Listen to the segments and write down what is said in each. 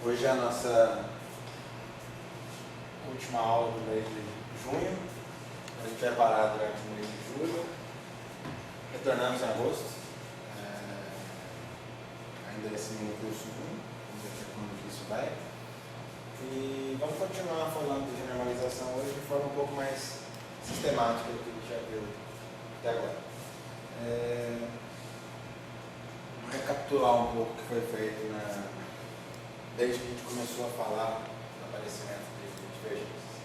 Hoje é a nossa última aula do mês de junho. A gente vai parar durante o mês de julho. Retornamos em agosto. Ainda esse no curso 1, vamos ver até quando que isso vai. E vamos continuar falando de normalização hoje de forma um pouco mais sistemática do que a gente já viu até agora. Vou recapitular um pouco o que foi feito desde que a gente começou a falar do aparecimento de divergências.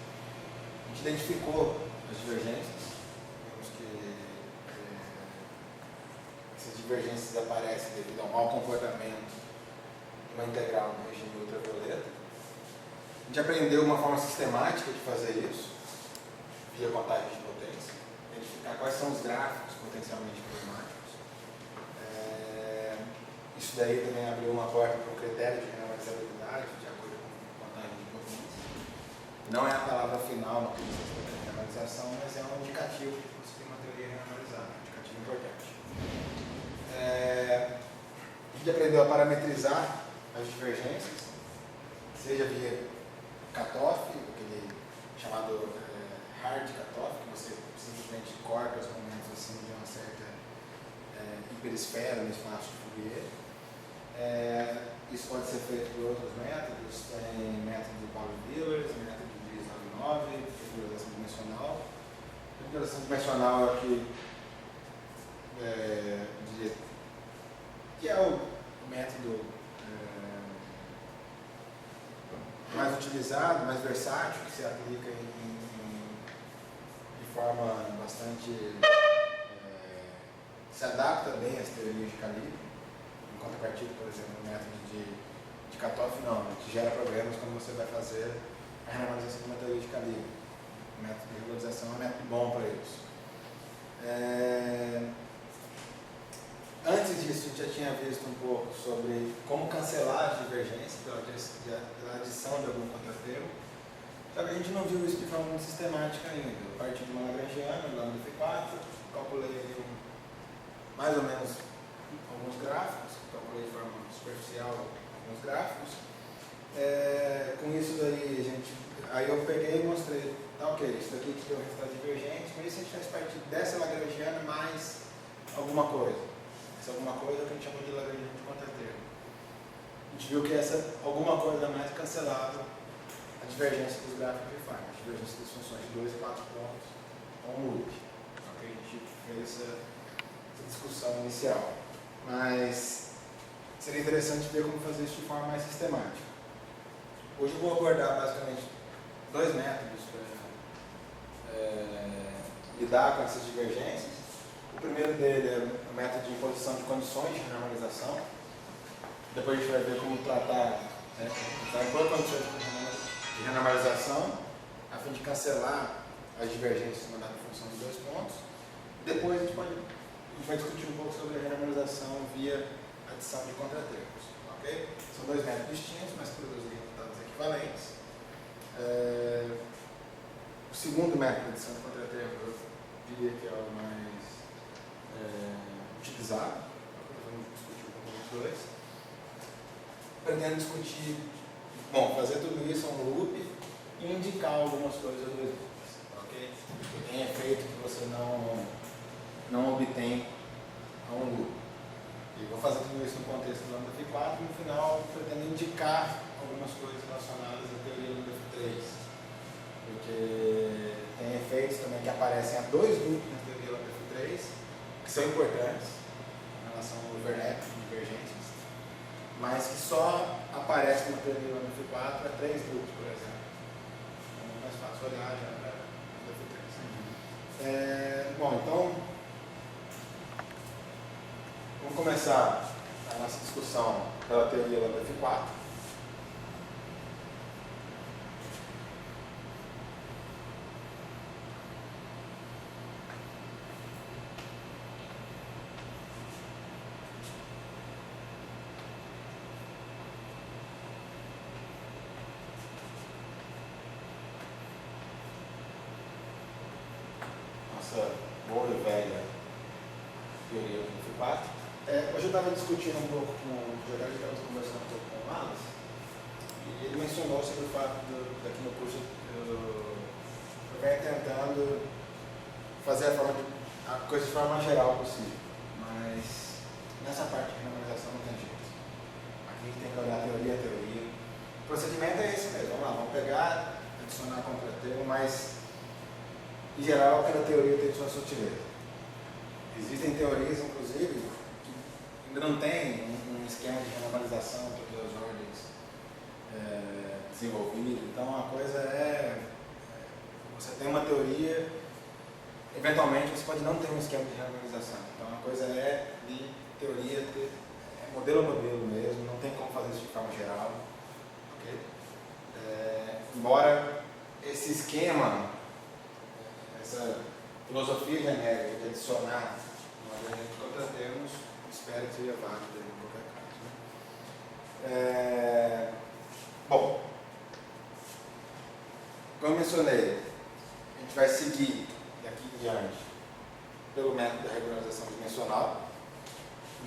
A gente identificou as divergências, vimos que essas divergências aparecem devido ao mau comportamento de uma integral no regime ultravioleta. A gente aprendeu uma forma sistemática de fazer isso, via contagem de potência, identificar quais são os gráficos potencialmente problemáticos. Isso daí também abriu uma porta para o critério de renormalizabilidade, de acordo com a contagem de potência. Não é a palavra final na renormalização, mas é um indicativo de conseguir uma teoria renormalizada, um indicativo importante. A gente aprendeu a parametrizar as divergências, seja via cutoff, aquele chamado hard cutoff, que você simplesmente corta os momentos assim de uma certa hiperesfera no espaço de Fourier. Isso pode ser feito por outros métodos, tem método de Pauli-Villers, método de Dries 99, configuração dimensional. A configuração dimensional é que é o método mais utilizado, mais versátil, que se aplica de forma bastante... se adapta bem às teorias de calibre. Em contrapartida, por exemplo, o método de cutoff não, que gera problemas quando você vai fazer a renormalização de uma teoria de calibre. O método de regularização é um método bom para isso. Antes disso, a gente já tinha visto um pouco sobre como cancelar as divergências pela adição de algum contratermo. Só que a gente não viu isso de forma muito sistemática ainda. Eu parti de uma lagrangiana, lá no F4, calculei mais ou menos alguns gráficos, calculei de forma superficial alguns gráficos. Com isso daí, aí eu peguei e mostrei, tá ok, isso daqui que deu o resultado divergente, mas isso a gente faz parte dessa lagrangiana mais alguma coisa. Essa alguma coisa que a gente chamou de lagrangiana de contratermo. A gente viu que essa alguma coisa a mais cancelava a divergência dos gráficos de Feynman, a divergência das funções de 2 e 4 pontos com um loop. Okay? A gente fez essa discussão inicial. Mas seria interessante ver como fazer isso de forma mais sistemática. Hoje eu vou abordar basicamente dois métodos para lidar com essas divergências. O primeiro dele é o método de imposição de condições de normalização. Depois a gente vai ver como tratar, impor condições de renormalização a fim de cancelar as divergências mandadas em função de 2 pontos. Depois a gente vai discutir um pouco sobre a renormalização via adição de contratermos. Okay? São dois métodos distintos, mas produzem resultados equivalentes. O segundo método de adição de contratermos eu diria que é o mais utilizado. Vamos discutir um pouco dos dois. Aprendendo a discutir, fazer tudo isso é um loop e indicar algumas coisas dos loops. Okay? Tem efeito que você não obtém a um loop. E vou fazer tudo isso no contexto do lambda F4 e no final pretendo indicar algumas coisas relacionadas à teoria lambda F3. Porque tem efeitos também que aparecem a 2 loops na teoria lambda F3, que são importantes em relação ao overlap de divergências, mas que só aparecem na teoria lambda F4 a 3 loops, por exemplo. Então é mais fácil olhar já para lambda F3. Então vamos começar a nossa discussão pela teoria lambda F4. Nossa boa e velha teoria lambda F4. Hoje eu estava discutindo um pouco com o Jorge, estávamos conversando um pouco com o Wallace, E ele mencionou sobre o fato daqui no curso eu venho tentando fazer a coisa de forma geral possível, mas nessa parte de memorização não tem jeito. Aqui tem que olhar a teoria. O procedimento é esse mesmo, vamos pegar, adicionar contratermo, mas em geral cada teoria tem sua sutileza. Existem teorias, inclusive, que ainda não tem um esquema de renormalização para todas as ordens desenvolvido. Então a coisa você tem uma teoria, eventualmente você pode não ter um esquema de renormalização. Então a coisa é de teoria, modelo a modelo mesmo, não tem como fazer isso de forma geral. Okay? Embora esse esquema, essa filosofia genérica de adicionar uma grande de contratermos, espero que seja válida em qualquer caso. Né? Bom, como eu mencionei, a gente vai seguir daqui em diante pelo método da regularização dimensional.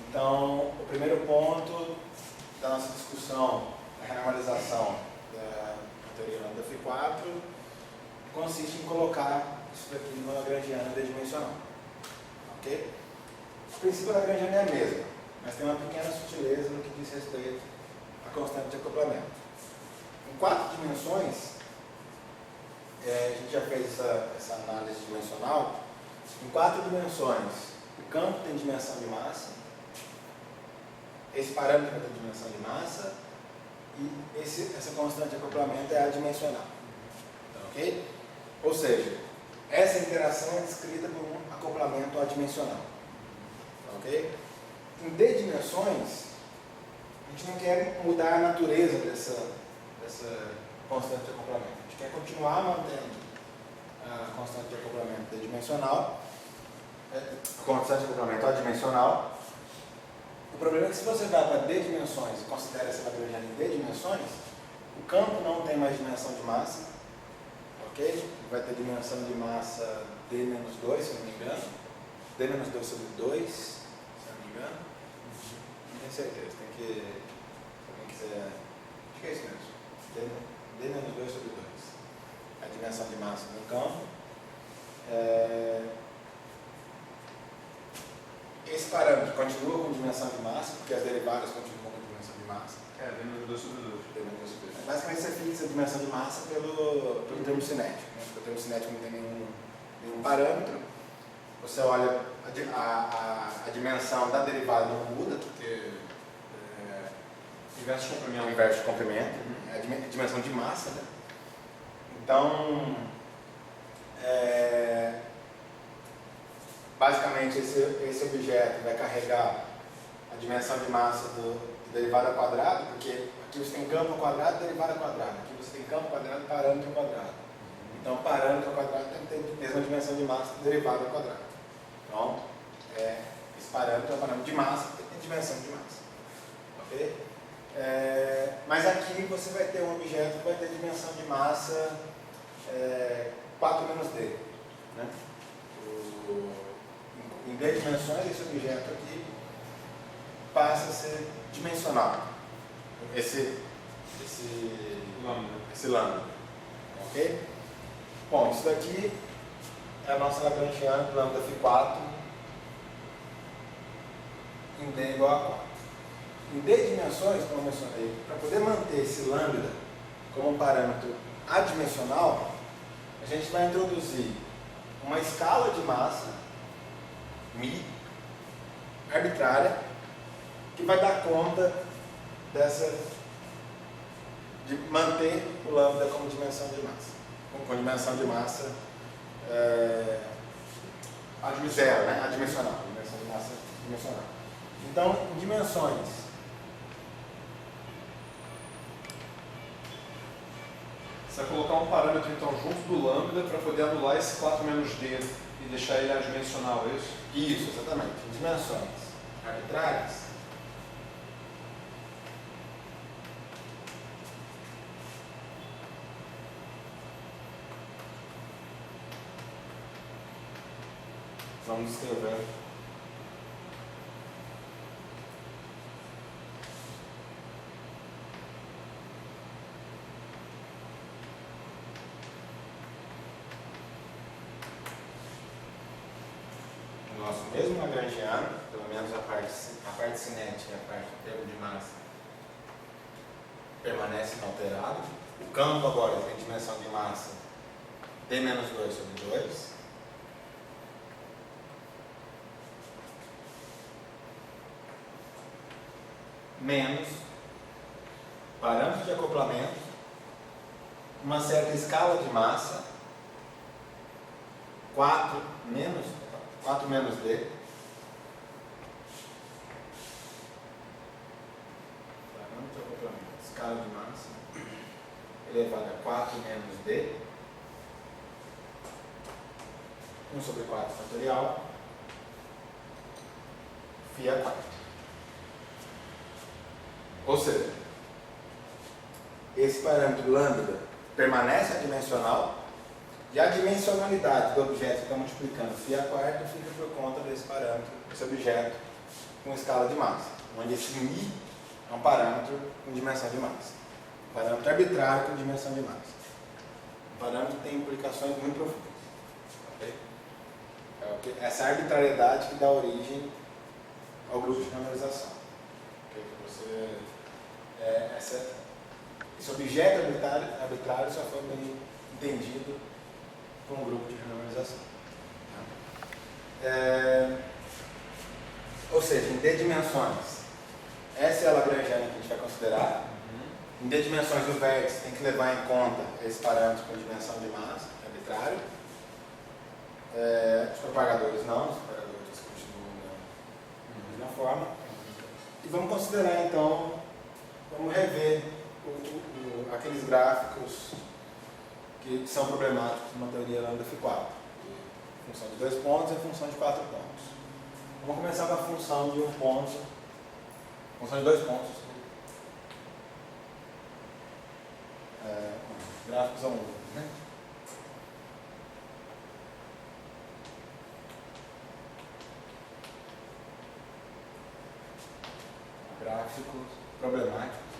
Então, o primeiro ponto da nossa discussão, a renormalização da teoria lambda Φ4, consiste em colocar isso daqui numa lagrangiana D-dimensional. Ok? O princípio da lagrangiana é a mesma, mas tem uma pequena sutileza no que diz respeito à constante de acoplamento. Em 4 dimensões, a gente já fez essa análise dimensional. Em 4 dimensões, o campo tem dimensão de massa, esse parâmetro tem dimensão de massa, e essa constante de acoplamento é adimensional. Então, ok? Ou seja, essa interação é descrita por um acoplamento adimensional. Ok? Em D dimensões, a gente não quer mudar a natureza dessa constante de acoplamento. A gente quer continuar mantendo a constante de acoplamento D-dimensional, a constante de acoplamento adimensional. O problema é que se você vai para D dimensões e considera essa lagrangiana em D dimensões, o campo não tem mais dimensão de massa, ok? Vai ter dimensão de massa D-2, se eu não me engano, D-2 sobre 2, se eu não me engano, não tenho certeza, tem que, se alguém quiser, acho que é isso mesmo, D-2 sobre 2, a dimensão de massa no campo. Esse parâmetro continua com dimensão de massa, porque as derivadas continuam com dimensão de massa. D-2 sobre 2. Basicamente você fixa a dimensão de massa pelo termo cinético. Né? Porque o termo cinético não tem nenhum parâmetro. Você olha a dimensão da derivada não muda, porque Inverso de comprimento. é o inverso de comprimento, é a dimensão de massa. Né? Então, basicamente esse objeto vai carregar a dimensão de massa do derivada ao quadrado, porque aqui você tem campo ao quadrado e derivada ao quadrado. Aqui você tem campo ao quadrado e parâmetro ao quadrado. Então, parâmetro ao quadrado tem que ter a mesma dimensão de massa do derivada ao quadrado. Então, esse parâmetro é um parâmetro de massa, que tem dimensão de massa. Ok? Mas aqui você vai ter um objeto que vai ter dimensão de massa 4 menos D. Né? Em D dimensões, esse objeto aqui passa a ser dimensional. Esse lambda. Ok? Bom, isso daqui é a nossa lagrangiana do lambda Φ4 em D igual a 4. Em D dimensões, como eu mencionei, para poder manter esse lambda como um parâmetro adimensional, a gente vai introduzir uma escala de massa, μ, arbitrária, que vai dar conta de manter o lambda como dimensão de massa. Com dimensão de massa zero, né? Adimensional. Dimensão de massa dimensional. Então, em dimensões, Você vai colocar um parâmetro então junto do lambda para poder anular esse 4 menos d e deixar ele adimensional, é isso? isso, exatamente. Em dimensões arbitrárias, vamos escrever mesmo lagrangiano, pelo menos a parte cinética e a parte do termo de massa permanece inalterado. O campo agora tem dimensão de massa D menos 2 sobre 2. Menos parâmetro de acoplamento, uma certa escala de massa, 4 menos D, parâmetro de acoplamento, escala de massa, elevado a 4 menos D, 1 sobre 4 fatorial, φ a quarta. Ou seja, esse parâmetro lambda permanece adimensional e a dimensionalidade do objeto que está multiplicando φ a quarta fica por conta desse parâmetro, desse objeto com escala de massa, onde esse μ é um parâmetro com dimensão de massa, um parâmetro arbitrário com dimensão de massa. Um parâmetro que tem implicações muito profundas. Okay? É essa arbitrariedade que dá origem ao grupo de normalização. Okay? Esse objeto arbitrário só foi bem entendido por um grupo de renormalização. Ou seja, em D dimensões, essa é a lagrangiana que a gente vai considerar. Em D dimensões do vértice, tem que levar em conta esse parâmetro com dimensão de massa, arbitrário. Os propagadores não, os propagadores continuam da mesma forma. E vamos considerar então, vamos rever aqueles gráficos que são problemáticos numa teoria lambda φ4. Função de 2 pontos e a função de 4 pontos. Vamos começar com a função de 1 ponto, função de 2 pontos. Gráficos ao mundo, né? Gráficos problemáticos.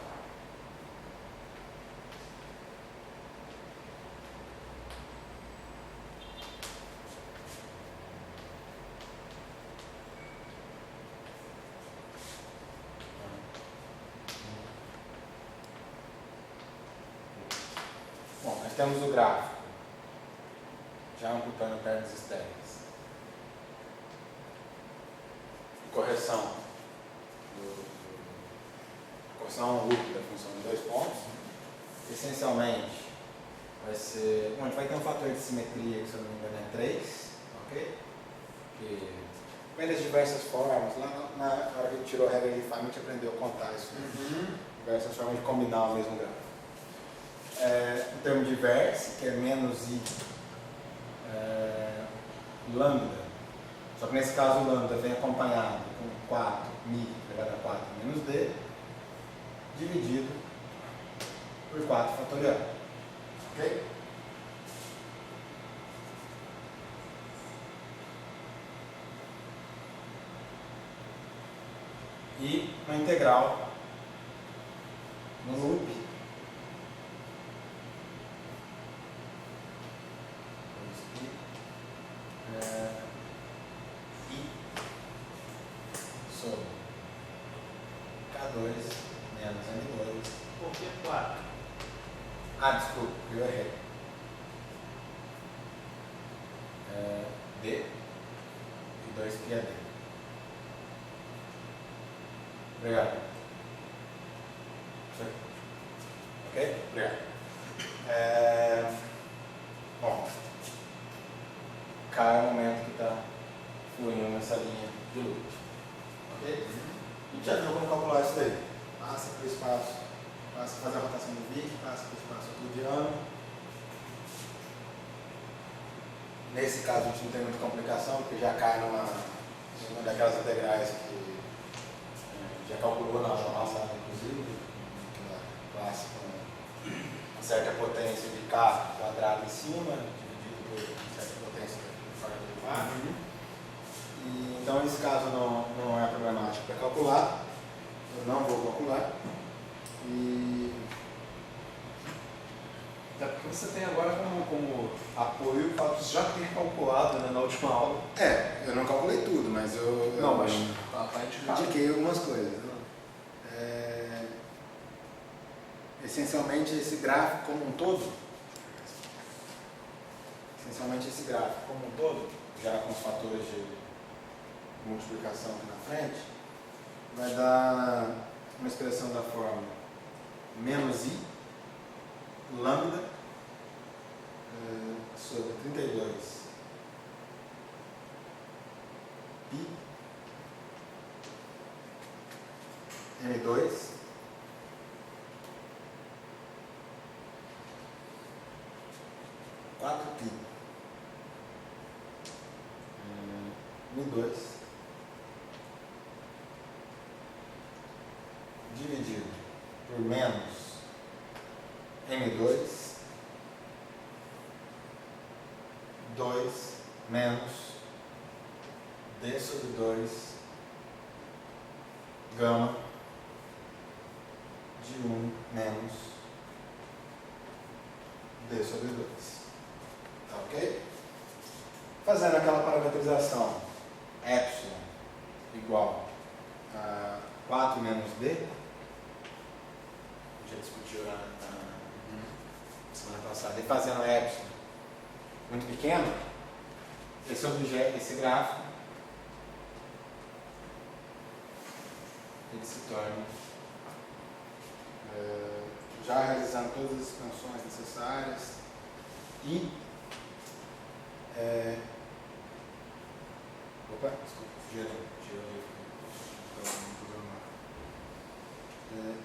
Bom, nós temos o gráfico já amputando pernas estéreis. Correção útil da função de 2 pontos. Essencialmente, vai ser. Bom, a gente vai ter um fator de simetria que, se eu não me engano, é 3, ok? Que vem das diversas formas. Lá na hora que a gente tirou a regra de Feynman, a gente aprendeu a contar isso. Diversas formas de combinar o mesmo gráfico. Em termos de vértice, que é menos I lambda. Só que nesse caso o lambda vem acompanhado com 4 μ elevado a 4 menos D, dividido por 4 fatorial. Ok? E uma integral no loop I sobre K2 menos N2. Por que 4? Desculpa, eu errei. D e 2 que é D. Obrigado. Ok? Obrigado. Bom, K é o momento que está fluindo nessa linha de loop. Ok? A gente já viu como calcular isso daí. Passa para o espaço, faz a rotação do Wick, passa para o espaço euclidiano. Nesse caso a gente não tem muita complicação, porque já cai numa daquelas integrais que já calculou na aula passada, inclusive, aquela classe com uma certa potência de K quadrado em cima, dividido por certa potência fora do mar. E, então, nesse caso não é problemático para calcular, eu não vou calcular. E Até porque você tem agora como apoio o fato de já ter calculado, né, na última aula. Eu não calculei tudo, mas eu Tá indicado. indiquei algumas coisas. Essencialmente esse gráfico como um todo, já com os fatores de multiplicação aqui na frente, vai dar uma expressão da forma menos i lambda sobre 32 pi m2 4π m2 dividido por menos m2 2 menos d sobre 2 gama de 1 menos d sobre 2. Tá ok? Fazendo aquela parametrização epsilon igual a 4 menos d, a gente já discutiu na semana passada, e fazendo epsilon muito pequeno, esse gráfico ele se torna, já realizando todas as expansões necessárias e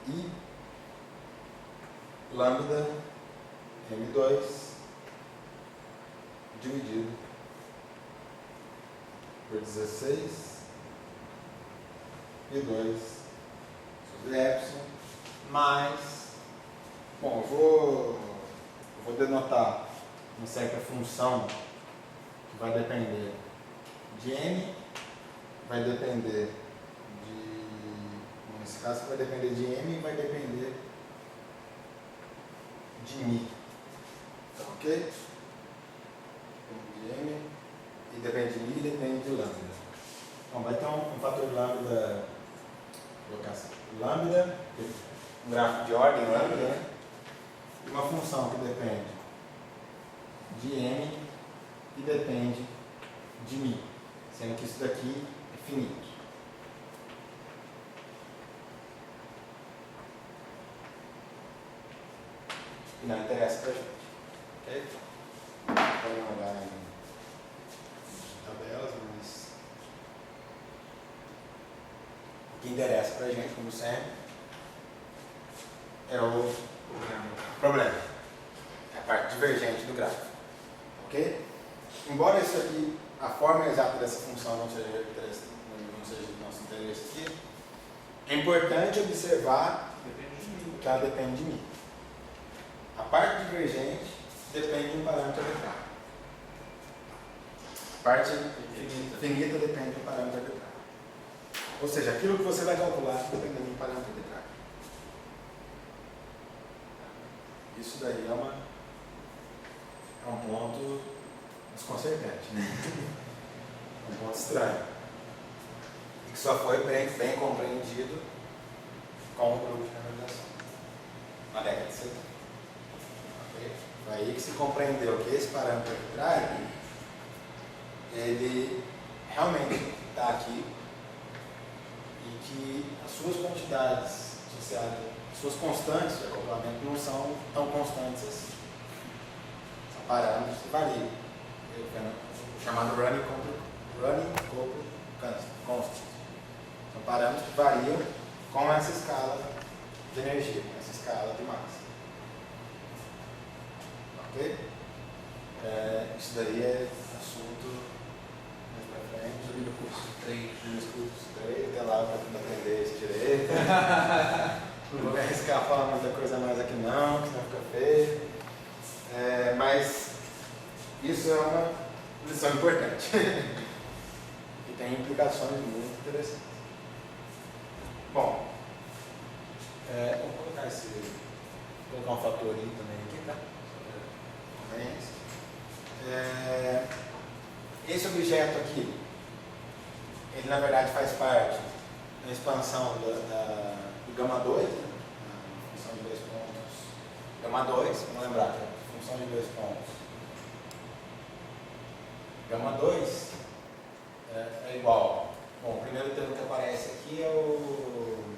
e lambda m2 dividido por 16 e 2 sobre epsilon mais, bom, eu vou denotar uma certa função que vai depender de n, vai depender de, nesse caso vai depender de m e vai depender de mi, tá ok? Depende de m e depende de mi e depende de lambda. Então vai ter um fator de lambda, vou colocar assim, lambda, um gráfico de ordem lambda, né? E uma função que depende de m e depende de mi, sendo que isso daqui é finito. E não interessa pra gente. Ok? Podem olhar em tabelas, mas o que interessa pra gente, como sempre, é o problema. É a parte divergente do gráfico. Ok? Embora isso aqui, a forma exata dessa função não seja do nosso interesse aqui, é importante observar que ela depende de mim. A parte divergente depende de um parâmetro arbitrário. A parte finita depende de um parâmetro arbitrário. Ou seja, aquilo que você vai calcular depende de um parâmetro arbitrário. Isso daí é um ponto desconcertante, né? Um ponto estranho. E que só foi bem compreendido com o grupo de normalização na década de 70. Okay? Foi aí que se compreendeu que esse parâmetro arbitrário ele realmente está aqui e que as suas quantidades associadas, as suas constantes de acoplamento não são tão constantes assim. São parâmetros que variam. Chamado running coupled constant. São parâmetros que variam com essa escala de energia, com essa escala de massa. Ok? Isso daí é assunto mais pra frente. No curso 3. No curso 3, até lá para aprender isso direito. Não vou me arriscar a falar muita coisa mais aqui não, senão fica feio. Mas isso é uma lição importante. E tem implicações muito interessantes. Bom, vou colocar um fator I também aqui, tá? conveniência. Esse objeto aqui, ele na verdade faz parte da expansão do gama 2, né? A função de 2 pontos. Gama 2, vamos lembrar que a função de 2 pontos. Gama 2 é igual. Bom, o primeiro termo que aparece aqui é o.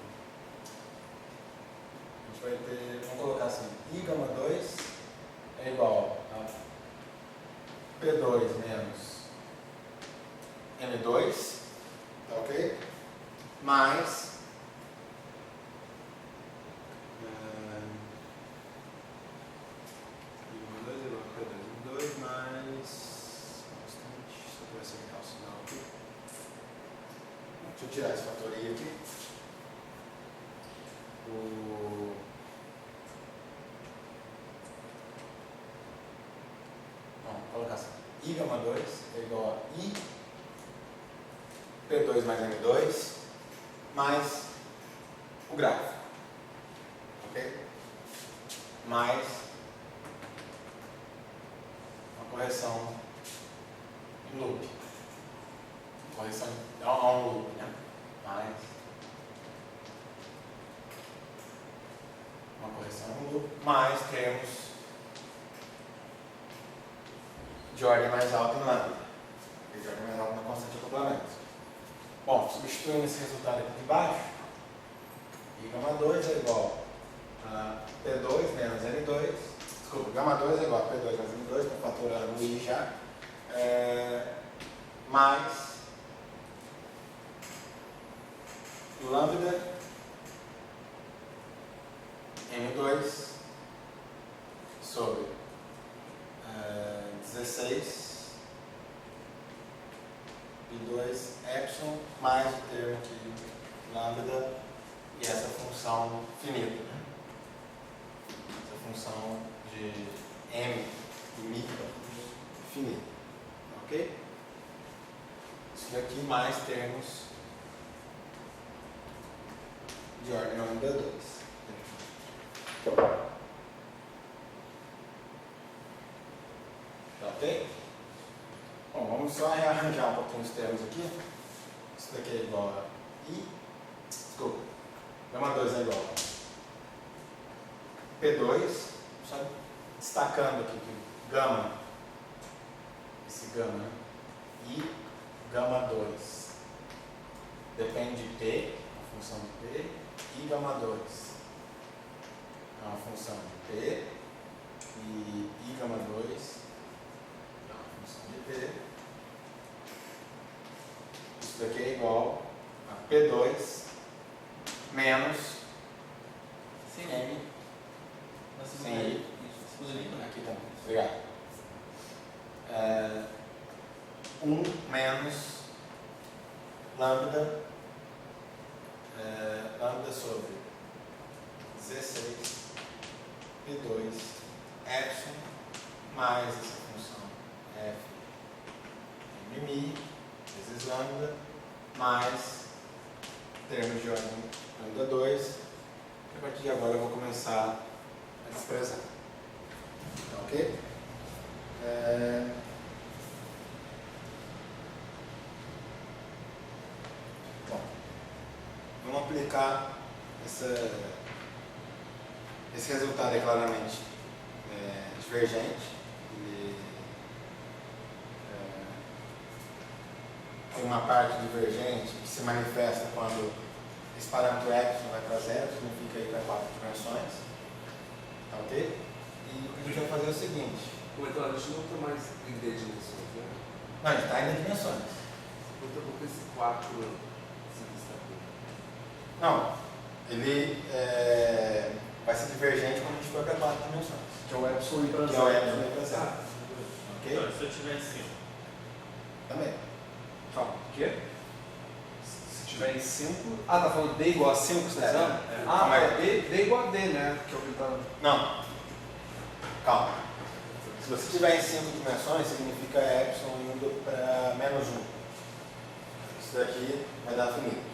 A gente vai ter. Vamos colocar assim: I gama 2 é igual a P2 menos M2, tá ok? Mais I2 é igual a P2 M2 mais. Bastante, só para acertar o sinal aqui. Deixa eu tirar esse fator I aqui. Vamos colocar assim: I gama 2 é igual a I P2 mais M2 mais o gráfico, ok? Mais uma correção em loop. Correção é um loop, né? Mais uma correção em loop, mais termos de ordem mais alta em lambda, de ordem mais alta na constante de acoplamento. Bom, substituindo esse resultado aqui de baixo, I gama 2 é igual a P2 menos M2, desculpa, gama 2 é igual a P2 menos M2, estou fatorando o I já, mais lambda M2 sobre 16 I2 epsilon mais o termo aqui lambda e essa função finita, né? Essa função de m e micro finita, ok? Isso daqui mais termos de ordem lambda 2. Tá ok? Bom, vamos só rearranjar um pouquinho os termos aqui. Isso daqui é igual a I. Desculpa. Gama 2 é igual a P2. Só destacando aqui que gama, esse gama, I gama 2 depende de P, a função de P. I gama 2 é uma função de P. E I gama 2 é uma função de P. Isso daqui é igual a P2 menos Sem M. Sem I. Aqui também. Obrigado. 1 menos lambda, lambda sobre 16 P2 epsilon mais essa função F mi vezes lambda mais termos de ordem lambda 2, que a partir de agora eu vou começar a desprezar. Tá ok? Bom, vamos aplicar esse resultado é claramente divergente. Tem uma parte divergente que se manifesta quando esse parâmetro epsilon vai para zero, significa ir para 4 dimensões. Tá ok? E o que a gente vai fazer é o seguinte. Então, a gente não tem mais em D dimensões, né? Não, a gente está indo em dimensões. Então, por que esse 4 se destacou? Não, ele vai ser divergente quando a gente for para 4 dimensões. Que é o epsilon ir para Que é zero. o epsilon ir para zero. Ok? Então, se eu tiver 5. Também. Calma, o quê? Se tiver em 5. Ah, tá falando D igual a 5, você está dizendo? Ah, mas D igual a D, né? Que é o que ele tá. Não. Calma. Se você tiver em 5 dimensões, significa epsilon indo para menos 1. Isso daqui vai dar finito.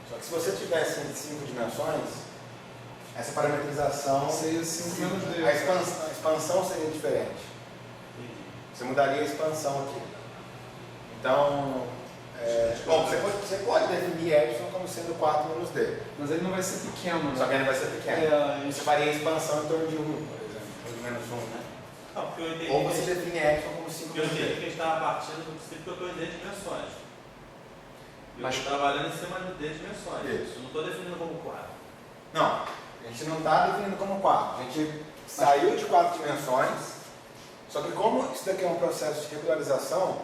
Só que se você tivesse em 5 dimensões, Essa parametrização, Seria 5 menos D. a expansão seria diferente. Você mudaria a expansão aqui. Então, bom, você pode definir epsilon como sendo 4 menos D. Mas ele não vai ser pequeno, Só né? que ele vai ser pequeno. Você faria a expansão em torno de 1, por exemplo, ou de menos 1, né? Não, porque eu entendi. Ou você define epsilon como 5 Porque eu menos entendi D. que a gente estava partindo do princípio que eu estou em D dimensões. Eu Mas- estou trabalhando em cima de D dimensões. Isso. Eu não estou definindo como 4. Não, a gente não está definindo como 4. A gente saiu de 4 dimensões, só que como isso daqui é um processo de regularização,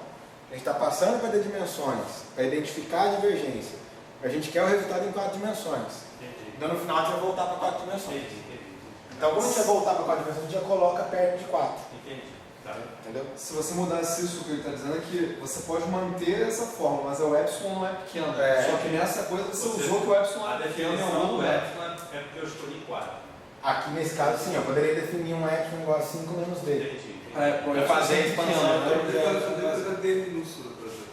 a gente está passando para D dimensões, para identificar a divergência. A gente quer o resultado em 4 dimensões. Entendi. Então no final a gente vai voltar para 4 dimensões. Entendi. Então quando a gente vai voltar para 4 dimensões, a gente já coloca perto de 4. Entendi. Tá. Entendeu? Se você mudasse isso, o que ele está dizendo é que você pode manter essa forma, mas o epsilon não é pequeno. É. Só que nessa coisa você usou que o epsilon A é pequeno em definição algum do lugar. epsilon é porque eu escolhi 4. Aqui nesse caso sim, eu poderia definir um epsilon igual a 5 menos D. Entendi. Para fazer a expansão, Depois da D minúscula, por exemplo.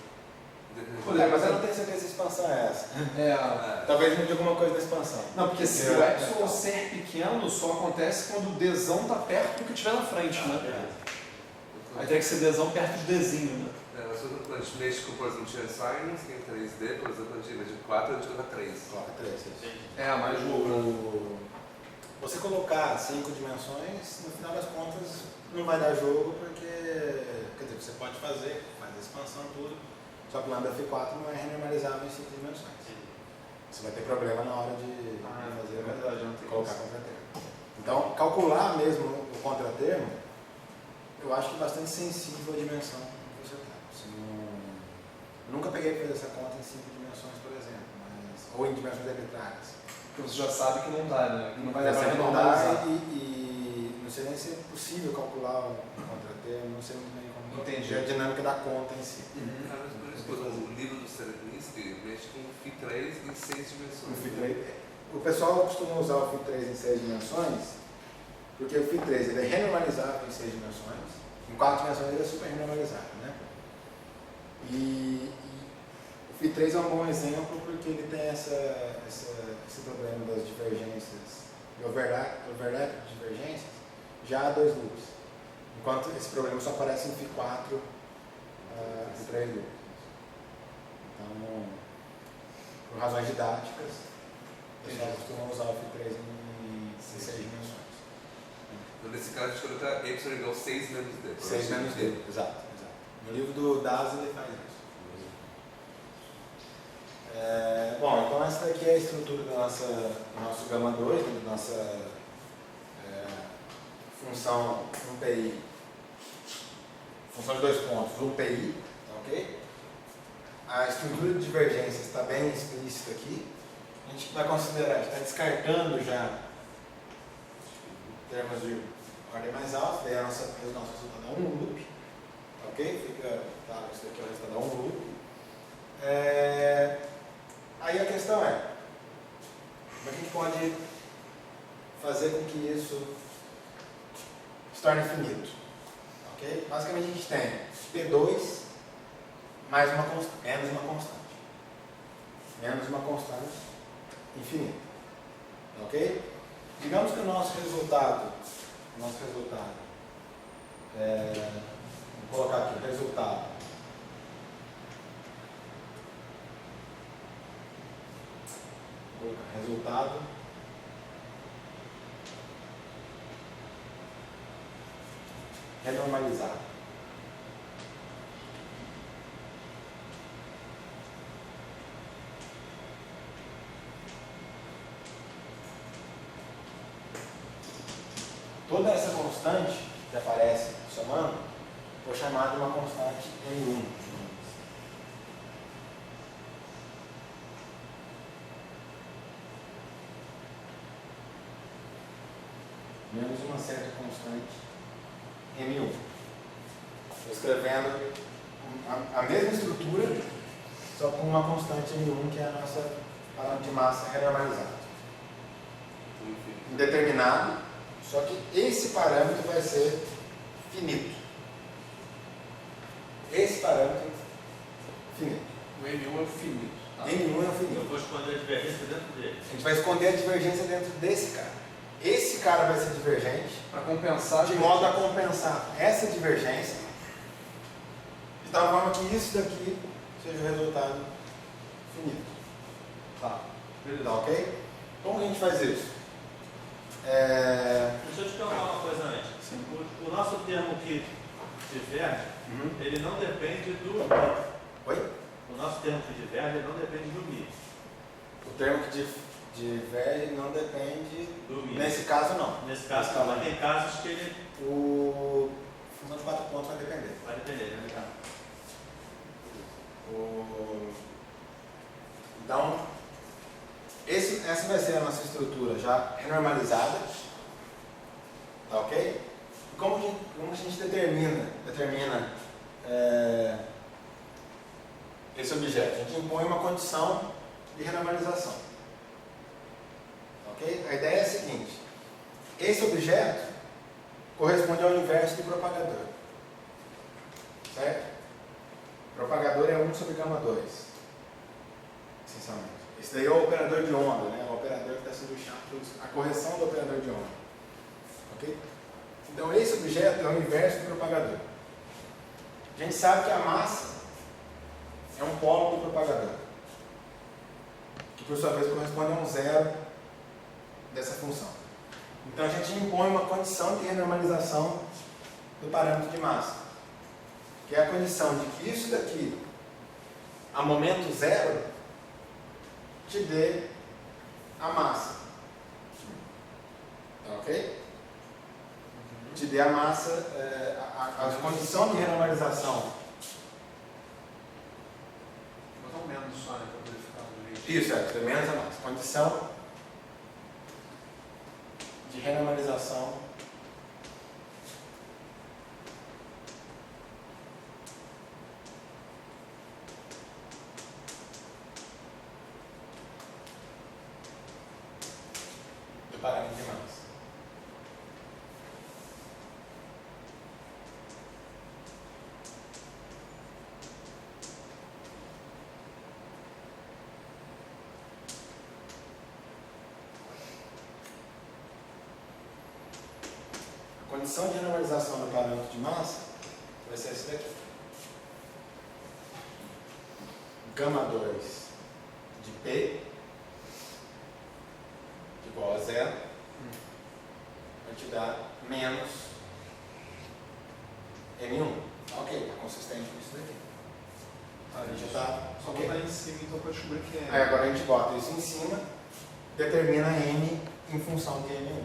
Mas eu não tenho certeza se a expansão é essa. Talvez mude alguma coisa da expansão. Não, porque se o epsilon ser pequeno, só acontece quando o dzão está perto do que tiver na frente, né? Aí teria que ser dzão perto de dzinho, né? Mas quando a gente mexe com, por exemplo, Chern Simons, que tem 3D, por exemplo, a gente, em vez de 4, a gente coloca 3. Coloca 3. Isso. Mas Você colocar 5 dimensões, no final das contas, não vai dar jogo, porque, quer dizer, você pode fazer, faz a expansão tudo, só que o lambda F4 não é renormalizável em 5 dimensões. Você vai ter problema na hora de fazer, é verdade, não tem colocar isso. contratermo. Então, calcular mesmo o contratermo, eu acho que é bastante sensível à dimensão que você está. Nunca peguei para fazer essa conta em 5 dimensões, por exemplo, ou em dimensões arbitrárias. Porque você já sabe que não dá, né? Que não vai dar para Não renormalizar. dá e não sei nem se é possível calcular o contratermo, não sei muito bem como Entendi. é a dinâmica da conta em si. Mas por isso que o livro do Serebinsky mexe com o Φ3 em 6 dimensões. O pessoal costuma usar o Φ3 em 6 dimensões, porque o Φ3 ele é renormalizável em 6 dimensões, em 4 dimensões ele é super renormalizável, né? E o Φ3 é um bom exemplo porque ele tem esse problema das divergências, de overlap de divergências, já há 2 loops, enquanto esse problema só aparece em Φ4 em 3 loops. Então, por razões didáticas, o pessoal costuma usar o Φ3 em 6 dimensões. Então, nesse caso, a gente coloca y igual a 6 menos d. 6 menos D, exato. No livro do Das ele faz isso. Bom, então essa daqui é a estrutura do nosso gama 2, da nossa função 1PI, função de 2 pontos, 1PI, tá ok? A estrutura de divergência está bem explícita aqui. A gente vai considerar, a gente está descartando já termos de ordem mais alta, daí o nosso resultado é um loop, tá ok? Fica claro, isso daqui é o resultado é um loop. Aí a questão é, como é que a gente pode fazer com que isso se torne finito? Ok? Basicamente a gente tem P2 mais uma constante, menos uma constante infinita. Ok? Digamos que o nosso resultado, vou colocar aqui, resultado renormalizado. Toda essa constante que aparece somando, foi chamada de uma constante M1. Menos uma certa constante M1. Estou escrevendo a mesma estrutura, só com uma constante M1, que é a nossa parâmetro de massa renormalizado. Indeterminado, só que esse parâmetro vai ser finito. Esse parâmetro finito. O M1 é o finito. Tá. M1 é o Eu finito. vou esconder a divergência dentro dele. A gente vai esconder a divergência dentro desse cara. Esse cara vai ser divergente, Para compensar. de modo a compensar essa divergência, de tal forma que isso daqui seja o resultado finito. Tá. Beleza. Tá ok? Como que a gente faz isso? Deixa eu te perguntar uma coisa antes. O nosso termo que diverge, ele não depende do mi. Oi? O nosso termo que diverge ele não depende do mi. O termo que diverge não depende. Do mi. Nesse caso, não. Nesse caso, não. Mas tem casos que ele O função de 4 pontos vai depender. vai depender, né? Então, essa vai ser a nossa estrutura já renormalizada. Tá ok? E como a gente determina esse objeto? A gente impõe uma condição de renormalização. Ok? A ideia é a seguinte: esse objeto corresponde ao inverso do propagador. Certo? O propagador é 1 sobre gama 2, essencialmente. Esse daí é o operador de onda, né? O operador que está sendo chamado, a correção do operador de onda. Ok? Então esse objeto é o inverso do propagador. A gente sabe que a massa é um polo do propagador, que por sua vez corresponde a um zero dessa função. Então a gente impõe uma condição de renormalização do parâmetro de massa, que é a condição de que isso daqui, a momento zero, te dê a massa. Tá ok? Te dê a massa, a condição de renormalização. Mais ou menos só, né? Para poder ficar no meio. Isso, é, menos a massa. Condição de renormalização do parâmetro de massa. A condição de renormalização do parâmetro de massa vai ser essa daqui. Gama 2 de P igual a zero vai te dar menos M1. Ok, está consistente com isso daqui. A gente já está. Só botar em cima então para descobrir que é. Aí agora a gente bota isso em cima, determina M em função de M1.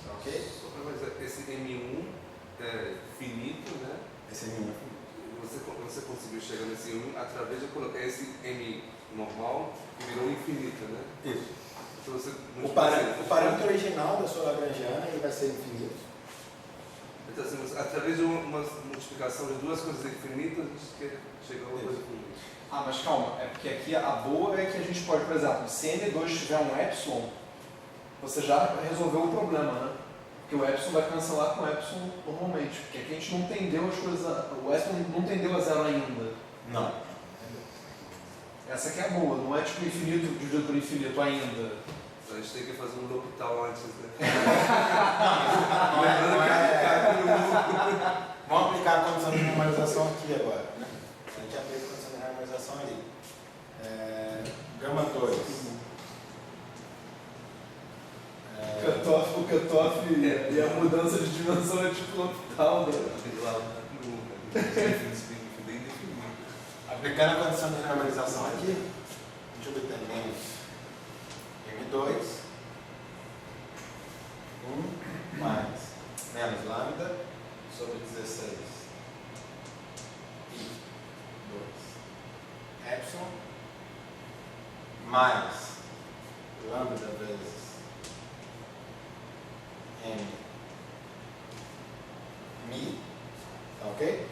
Tá ok? Só para avisar, esse M1 é finito, né? Esse M1 é finito. Você conseguiu chegar nesse 1 através de colocar esse M normal que virou infinito, né? Isso. Então você O parâmetro original da sua Lagrangiana ele vai ser infinito. Então, assim, através de uma multiplicação de duas coisas infinitas, a gente quer chegar a uma coisa finita. Ah, mas calma, é porque aqui a boa é que a gente pode, por exemplo, se M2 tiver um epsilon, você já resolveu o problema, né? Porque o epsilon vai cancelar com o epsilon normalmente, porque aqui a gente não entendeu as coisas, o epsilon não entendeu a zero ainda. Não. Essa aqui é a boa, não é tipo infinito dividido por infinito ainda. Então a gente tem que fazer um L'Hopital antes, né? Vamos aplicar a condição de normalização aqui agora. Né? A gente aplica a condição de normalização ali. Gama 2. O cutoff e a mudança de dimensão é tipo L'Hopital, né? Aplicando a condição de normalização aqui, a gente obtém menos M2, 1 mais menos lambda sobre 16 I 2 epsilon mais lambda vezes M mi, tá ok?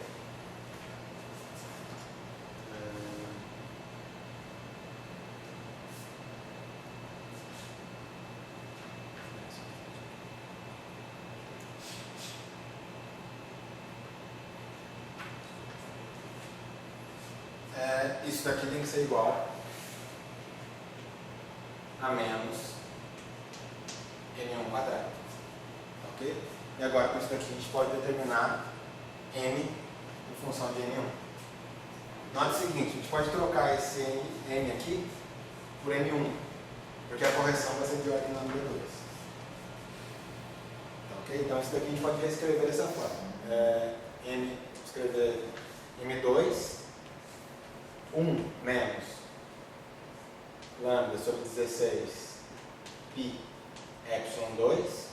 isso daqui tem que ser igual a menos N1 quadrado. Ok? E agora com isso daqui a gente pode determinar M em função de N1. Note o seguinte, a gente pode trocar esse M aqui por M1, porque a correção vai ser de ordem lambda 2. Ok? Então isso daqui a gente pode reescrever dessa forma. Escrever M2, 1 menos lambda sobre 16 pi epsilon 2.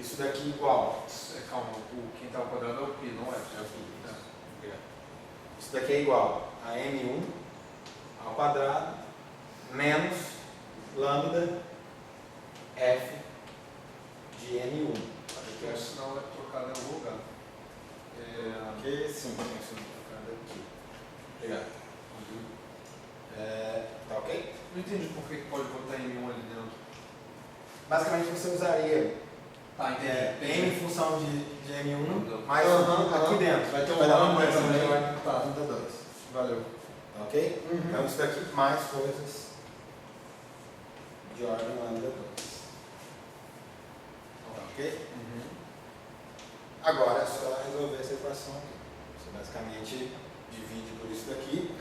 Isso daqui igual. Calma, quem está ao quadrado é o π, não é? É o pi. Obrigado. Isso daqui é igual a M1 ao quadrado menos lambda f de N1. Porque o sinal é trocado em algum lugar. Aqui sim, tem que ser trocado aqui. Obrigado. Tá ok? Não entendi por que pode botar M1 ali dentro. Basicamente você usaria Tá, entendi. M em função de M1 mais Aham, aqui dentro. Vai ter um Vai dar lambda uma coisa também. de ordem Tá. lambda 2. Valeu. Tá ok? Então isso daqui mais coisas de ordem lambda 2. Tá ok? Agora é só resolver essa equação aqui. Você basicamente divide por isso daqui.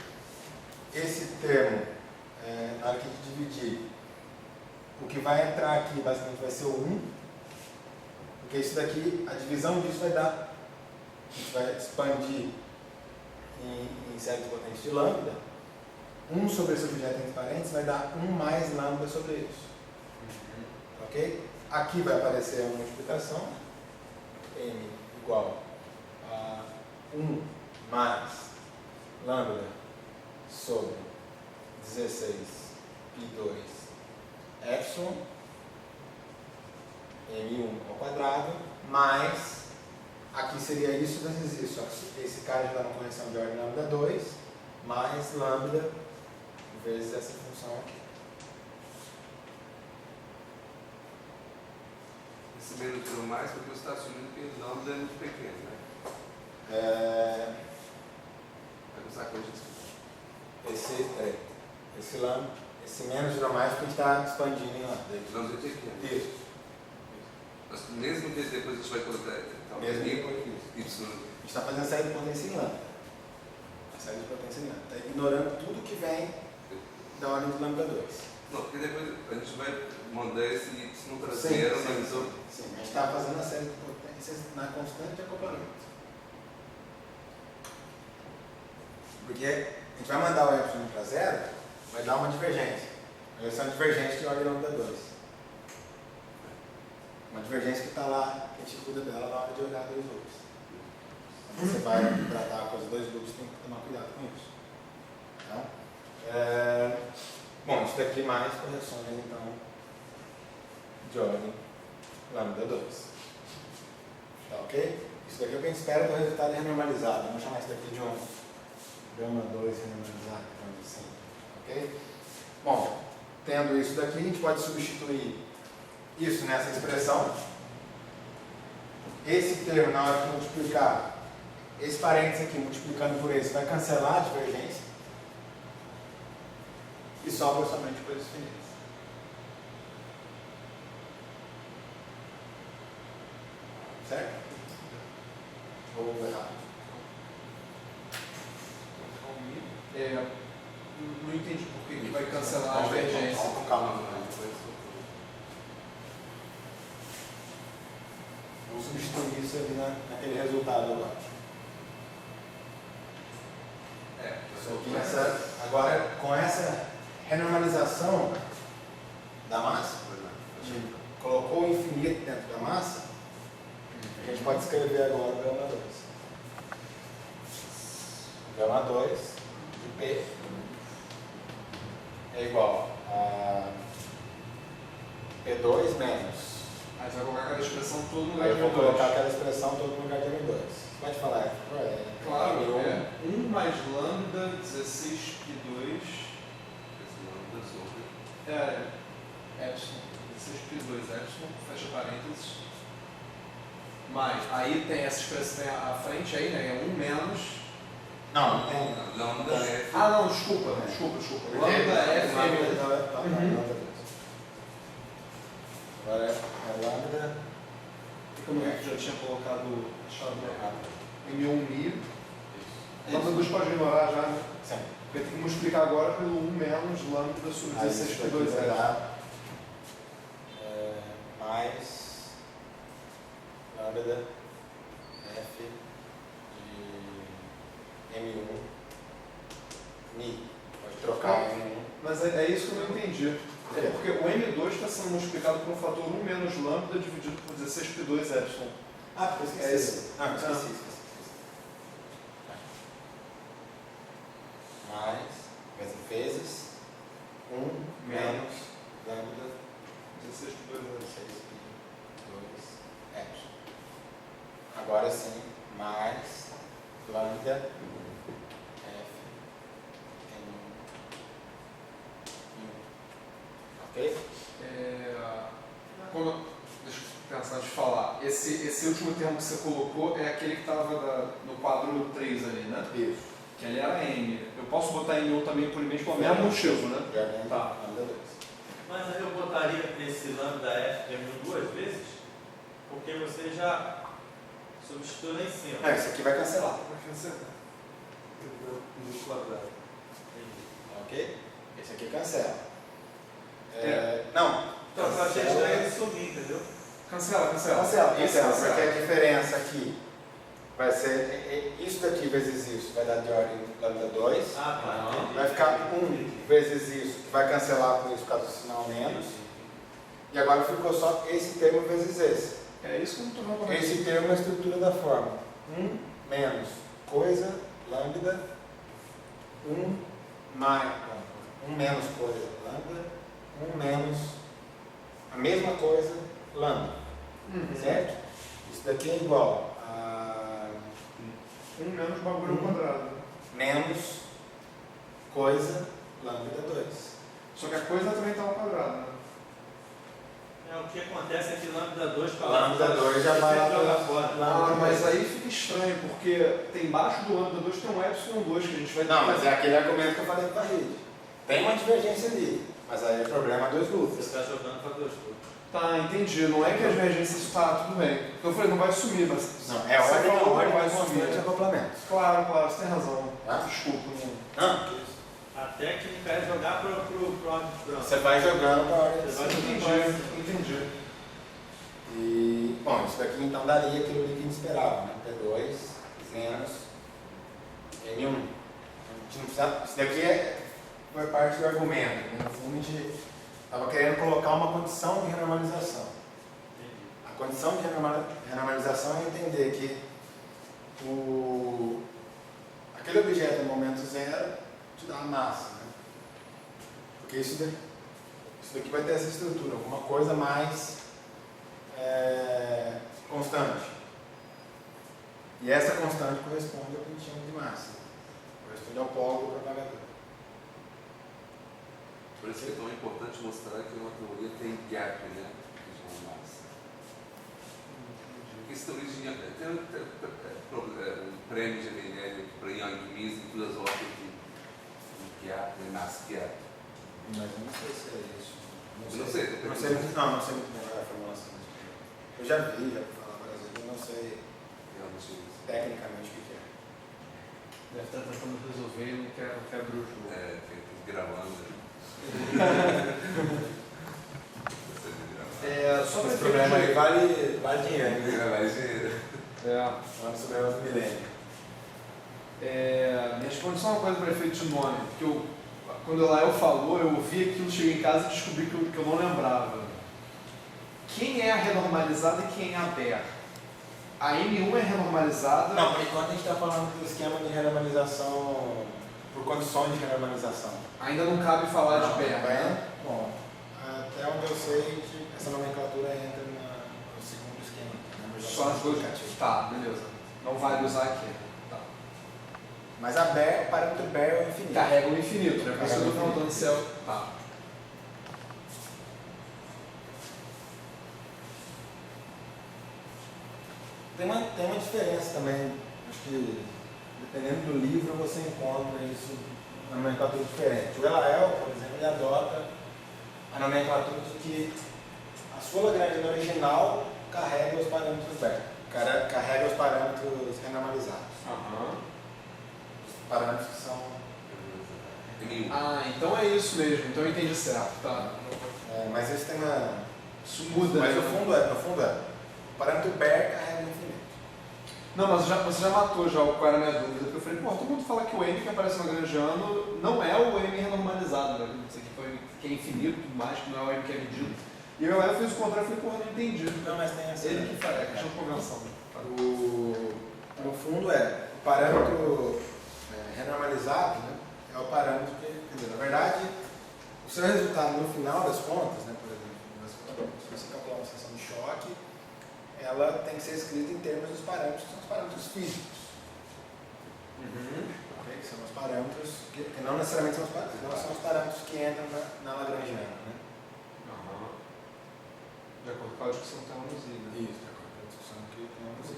Esse termo, na hora que a gente dividir, o que vai entrar aqui basicamente vai ser o 1, porque isso daqui, a divisão disso vai dar, a gente vai expandir em série de potência de lambda. 1 sobre esse objeto entre parênteses vai dar 1 mais lambda sobre isso. Ok? Aqui vai aparecer a multiplicação, m igual a 1 mais lambda sobre 16 π2 epsilon m1 ao quadrado, mais, aqui seria isso vezes isso, esse cara já dá uma correção de ordem lambda 2, mais lambda vezes essa função aqui. Esse menos pelo mais, porque você está assumindo que o lambda é muito pequeno, né? Vai começar com Esse menos virou mais porque a gente está expandindo em lambda. lambda é pequeno. Isso. Mas mesmo que depois a gente vai colocar então, Mesmo y, depois disso. y, A gente está fazendo a série de potência em lambda. A série de potência em lambda. Está ignorando tudo que vem da ordem de lambda 2. não, porque depois a gente vai mandar esse y para Sim, zero, sim, mas eu... sim. A gente está fazendo a série de potências na constante de acoplamento. Porque a gente vai mandar o epsilon para zero, vai dar uma divergência. Vai ser uma divergência de ordem lambda 2. Uma divergência que está lá, que a gente cuida dela na hora de olhar dois loops. Quando você vai tratar com os dois loops, tem que tomar cuidado com isso. Então, bom, isso daqui mais correções, então, de ordem lambda 2. Tá ok? Isso daqui é o que a gente espera do resultado renormalizado. Vamos chamar isso daqui de um gama 2 renormalizado, digamos assim. Ok? Bom, tendo isso daqui, a gente pode substituir isso nessa expressão. Esse termo, na hora de multiplicar, esse parênteses aqui multiplicando por esse, vai cancelar a divergência. E sobra somente coisas finitas. Certo? Ou errado? Não entendi por que vai cancelar a divergência. Com calma. Vamos substituir isso ali naquele resultado agora. Agora, com essa renormalização da massa, a gente colocou o infinito dentro da massa, a gente pode escrever agora o gama 2. Gama 2 de P é igual a P2 menos. Aí você vai colocar aquela expressão todo no lugar Aí de eu vou colocar M2. aquela expressão todo no lugar de M2. Pode falar, Claro, M1. 1 mais lambda 16π2 epsilon 16π2 epsilon, fecha parênteses, mais, aí tem essa expressão, tem a frente aí, né, é 1 menos Não, não tem. Lambda F. Ah, não, desculpa. Lambda F M1. Agora é lambda. Fica no que já tinha colocado a chave errada. M1 Mi. Lambda 2 pode ignorar já, né? Sim. Porque tem que multiplicar agora pelo 1 menos lambda sobre 16 por 2 vai é. dar mais lambda F de M1 Mi. Pode trocar M1. Mas é isso que eu não entendi. É porque o M2 está sendo multiplicado por um fator 1 menos lambda dividido por 16 por 2 epsilon. Ah, porque eu esqueci. É esse. Ah, esqueci. Mais, vezes 1 menos lambda 16 por 2 16 por 2 epsilon. Agora sim, mais lambda F em 1. Ok? Deixa eu pensar antes de falar. Esse último termo que você colocou é aquele que estava no quadro 3 ali, né? Isso. Que ali era M. Eu posso botar M1 também por mesmo motivo, né? Já vem Tá. lambda 2. Mas aí eu botaria esse lambda F M1 duas vezes, porque você já substituiu lá em cima. Isso aqui vai cancelar. No quadrado. Ok? Esse aqui cancela. É. Não. Então, eu achei estranho ele sumir, entendeu? Cancela. Cancela, Isso, porque a diferença aqui vai ser isso daqui vezes isso, vai dar de ordem lambda 2. Ah, tá. Entendi. Vai ficar 1 vezes isso, que vai cancelar com isso por causa do sinal menos. E agora ficou só esse termo vezes esse. É isso que eu não estou vendo. Esse termo é a estrutura da forma. 1 menos coisa, lambda. 1 mais. 1 menos coisa, lambda. 1 menos a mesma coisa, lambda. Certo? Isso daqui é igual a 1 menos bagulho ao quadrado. menos coisa, lambda 2. Só que a coisa também está ao quadrado, né? O que acontece é que lambda 2 para Lambda 2 já vai lá jogar pra fora. lambda Mas 2. aí fica estranho, porque tem embaixo do lambda 2 tem um epsilon 2 que a gente vai Não, mas é aquele argumento que eu falei para a rede. Tem uma divergência ali, mas aí é problema dos Você loops. está jogando para dois grupos. Tá, entendi. Não é que as divergências está tudo bem. Então eu falei, não vai sumir, mas. Não, é ordem Você falou, ordem vai constante sumir. de acoplamento. Claro, você tem razão. Tá? Desculpa. Não, que isso. A técnica é jogar para o árbitro. Você vai jogando para a ordem. Você vai assim. jogando. Entendi. E, bom, isso daqui então daria aquilo ali que a gente esperava, né? P2 menos M1. A gente não precisa, isso daqui foi parte do argumento. Né? No fundo, a gente estava querendo colocar uma condição de renormalização. A condição de renormalização é entender que aquele objeto no momento zero te dá uma massa. Né? Porque isso daqui vai ter essa estrutura, alguma coisa mais constante. E essa constante corresponde ao que a gente chama de massa. Corresponde ao polo do propagador. Por isso que é tão importante mostrar que uma teoria tem gap, né? Que chama massa. Porque essa teoria tem um prêmio de Mendeley para Young-Mills em filosofia de gap, de mass gap. Mas eu não sei se é isso. Eu não sei. Não sei muito bem a formulação. Eu já vi, já ouvi falar várias vezes, eu não sei tecnicamente o que é. Deve estar tentando resolver e não quer abrir o jogo. Tem gravando. Só Esse problema aí vale dinheiro. É. Vamos sobre o milênio. Me responde só uma coisa para efeito de nome, porque quando o Lael falou, eu ouvi aquilo, cheguei em casa e descobri que eu não lembrava. Quem é a renormalizada e quem é a BER? A M1 é renormalizada? Não, por enquanto a gente está falando do esquema de renormalização por condições de renormalização. Ainda não cabe falar de BER, BER, né? bom, até onde eu sei, essa nomenclatura entra no segundo esquema. Só as duas. Tá, beleza. Não vale usar aqui. Tá. Mas a BER, o parâmetro BER é o infinito. Carrega o infinito, né? Por isso eu estou Carrega o perguntando se é. Tá. Tem uma diferença também, acho que dependendo do livro, você encontra isso na nomenclatura diferente. O Elael, por exemplo, ele adota a nomenclatura de que a sua Lagrangiana original carrega os parâmetros Baire, carrega os parâmetros renormalizados. Os parâmetros que são... Ah, então é isso mesmo, então eu entendi certo, tá? mas isso tem uma... Isso muda, Mas né? no fundo é. O parâmetro Baire carrega o infinito. Não, mas você já matou já qual era a minha dúvida, porque eu falei, pô, todo mundo fala que o M que aparece no Lagrangiano não é o M renormalizado, né? Isso aqui foi que é infinito e tudo mais, que não é o M que é medido. E eu fiz o contrário, eu falei, porra, não entendi. Não, mas tem essa... Ele que faz, é questão de convenção. No fundo o parâmetro renormalizado, né, é o parâmetro que, quer dizer, na verdade, o seu resultado no final das contas, né, por exemplo, se você calcular uma seção de choque, ela tem que ser escrita em termos dos parâmetros, que são os parâmetros físicos. Okay? Que são os parâmetros, que não necessariamente são os parâmetros, não são os parâmetros que entram na Lagrangiana. Né? De acordo com a discussão que estava nos né? Isso, de acordo com a discussão que temos.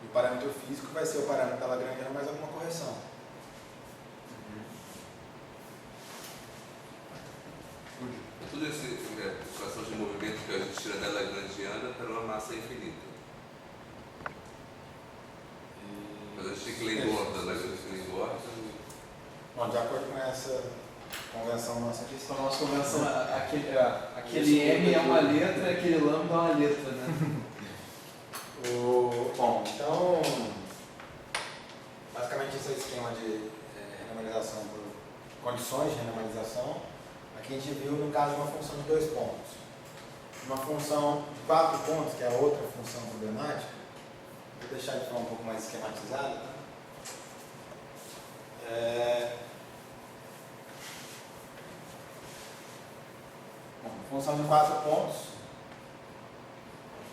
E o parâmetro físico vai ser o parâmetro da Lagrangiana mais alguma correção. Tudo essa equação de movimento que a gente tira da Lagrangiana para uma massa infinita. Mas a gente engorda, da Lagrangiana engorda. Bom, de acordo com essa convenção nossa de Então, a nossa convenção, aquele M é uma letra e aquele lambda é uma letra, né? Bom, então, basicamente esse é o esquema de renormalização por condições de renormalização. Aqui a gente viu no caso de uma função de 2 pontos. Uma função de 4 pontos, que é a outra função problemática, vou deixar de forma um pouco mais esquematizada. Tá? Bom, função de 4 pontos.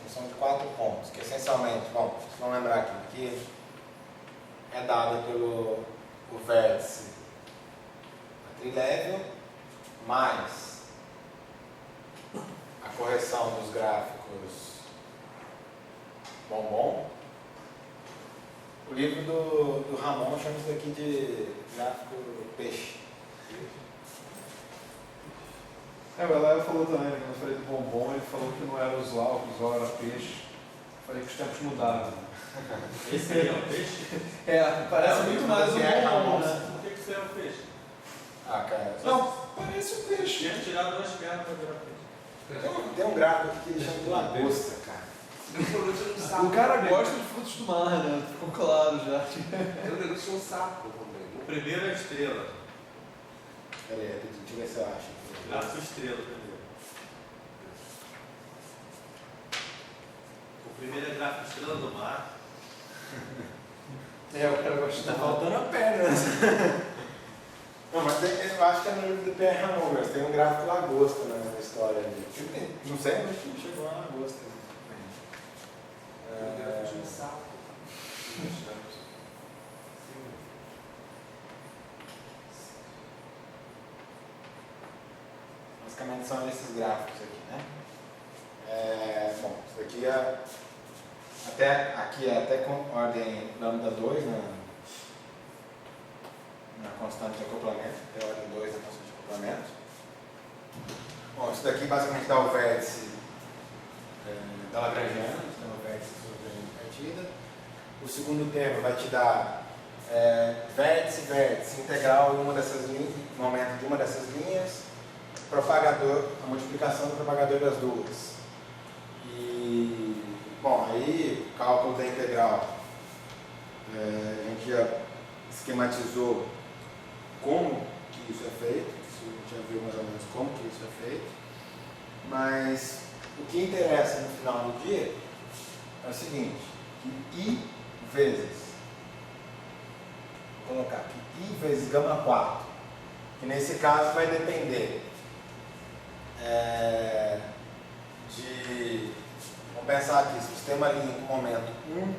Função de 4 pontos, que essencialmente, bom, vocês vão lembrar aqui é dada pelo o vértice trilevel mais a correção dos gráficos bombom. O livro do Ramon chama isso daqui de gráfico peixe. O Elael falou também, né, quando eu falei do bombom, ele falou que não era usual, que usual era peixe. Eu falei que os tempos mudaram. Esse aí é um peixe? Parece muito mais um bombom, né? Por que você é um peixe? Cara. Não, parece um peixe. Tinha tirado 2 pernas para virar peixe. Tem um gráfico aqui que ele chama de lagosta, cara. O cara gosta de frutos do mar, né? Ficou claro já. É um negócio de um sapo também. O primeiro é a estrela. Peraí, deixa eu ver se eu acho. Gráfico estrela primeiro. O primeiro é gráfico estrela do mar. O cara gosta Tá de faltando a perna. Não, mas eu acho que é no livro do Pierre Ramon, tem um gráfico lagosta na história ali. Não sei onde que chegou a lagosta. É um negócio de um sapo. Basicamente são esses gráficos aqui, né? Bom, isso aqui é até com ordem lambda 2 na constante de acoplamento, que é a ordem 2 da constante de acoplamento. Bom, isso daqui basicamente dá o vértice da Lagrangiana, então o vértice sobre partida. O segundo termo vai te dar vértice integral em uma dessas linhas, no momento de uma dessas linhas, propagador, a multiplicação do propagador das duas. E, bom, aí, cálculo da integral, a gente já esquematizou como que isso é feito, a gente já viu mais ou menos como que isso é feito, mas o que interessa no final do dia é o seguinte, que I vezes, vou colocar aqui, I vezes gama 4, que nesse caso vai depender vamos pensar aqui, se você tem uma linha com momento 1,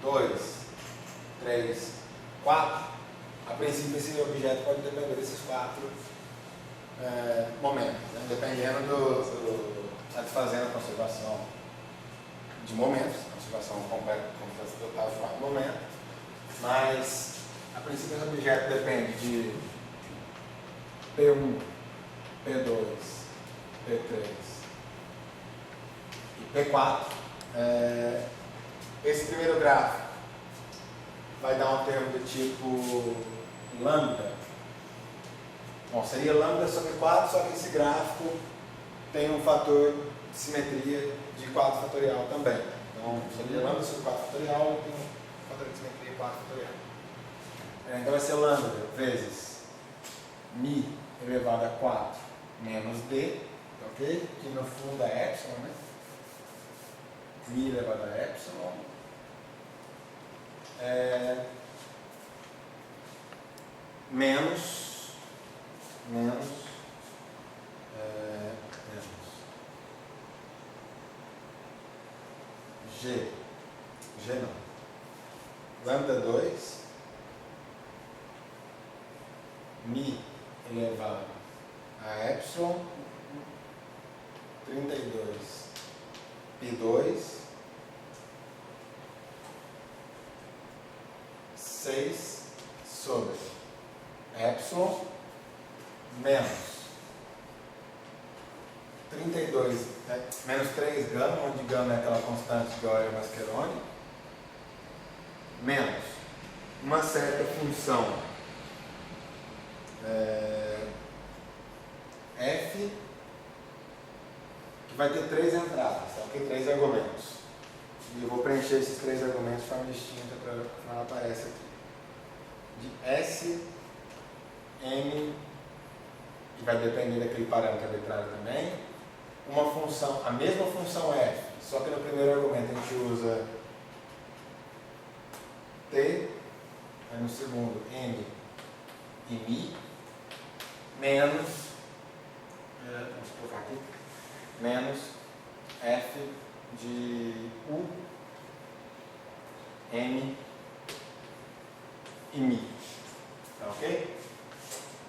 2, 3, 4, a princípio esse objeto pode depender desses 4 momentos, né? Dependendo satisfazendo a conservação de momentos, conservação completa total de 4 momentos, mas a princípio esse objeto depende de P1, P2, P3 e P4. Esse primeiro gráfico vai dar um termo do tipo lambda. Bom, seria lambda sobre 4, só que esse gráfico tem um fator de simetria de 4 fatorial também. Então, seria lambda sobre 4 fatorial e tem um fator de simetria 4 fatorial. Então vai ser lambda vezes mi elevado a 4 menos d, ok? Que no fundo é epsilon, né? Mi elevado a epsilon. Menos G não, lambda 2 mi elevado a epsilon 32 pi2 6 sobre epsilon menos 32, menos 3 gama, onde gama é aquela constante de Euler-Mascheroni, menos uma certa função f, que vai ter 3 entradas, tá? Ok? 3 argumentos. E eu vou preencher esses 3 argumentos de forma distinta para ela aparece aqui. De S, M, que vai depender daquele parâmetro arbitrário também. Uma função, a mesma função f, só que no primeiro argumento a gente usa t, aí no segundo m e mi, menos, vamos colocar aqui, menos f de u, m e mi. Tá ok?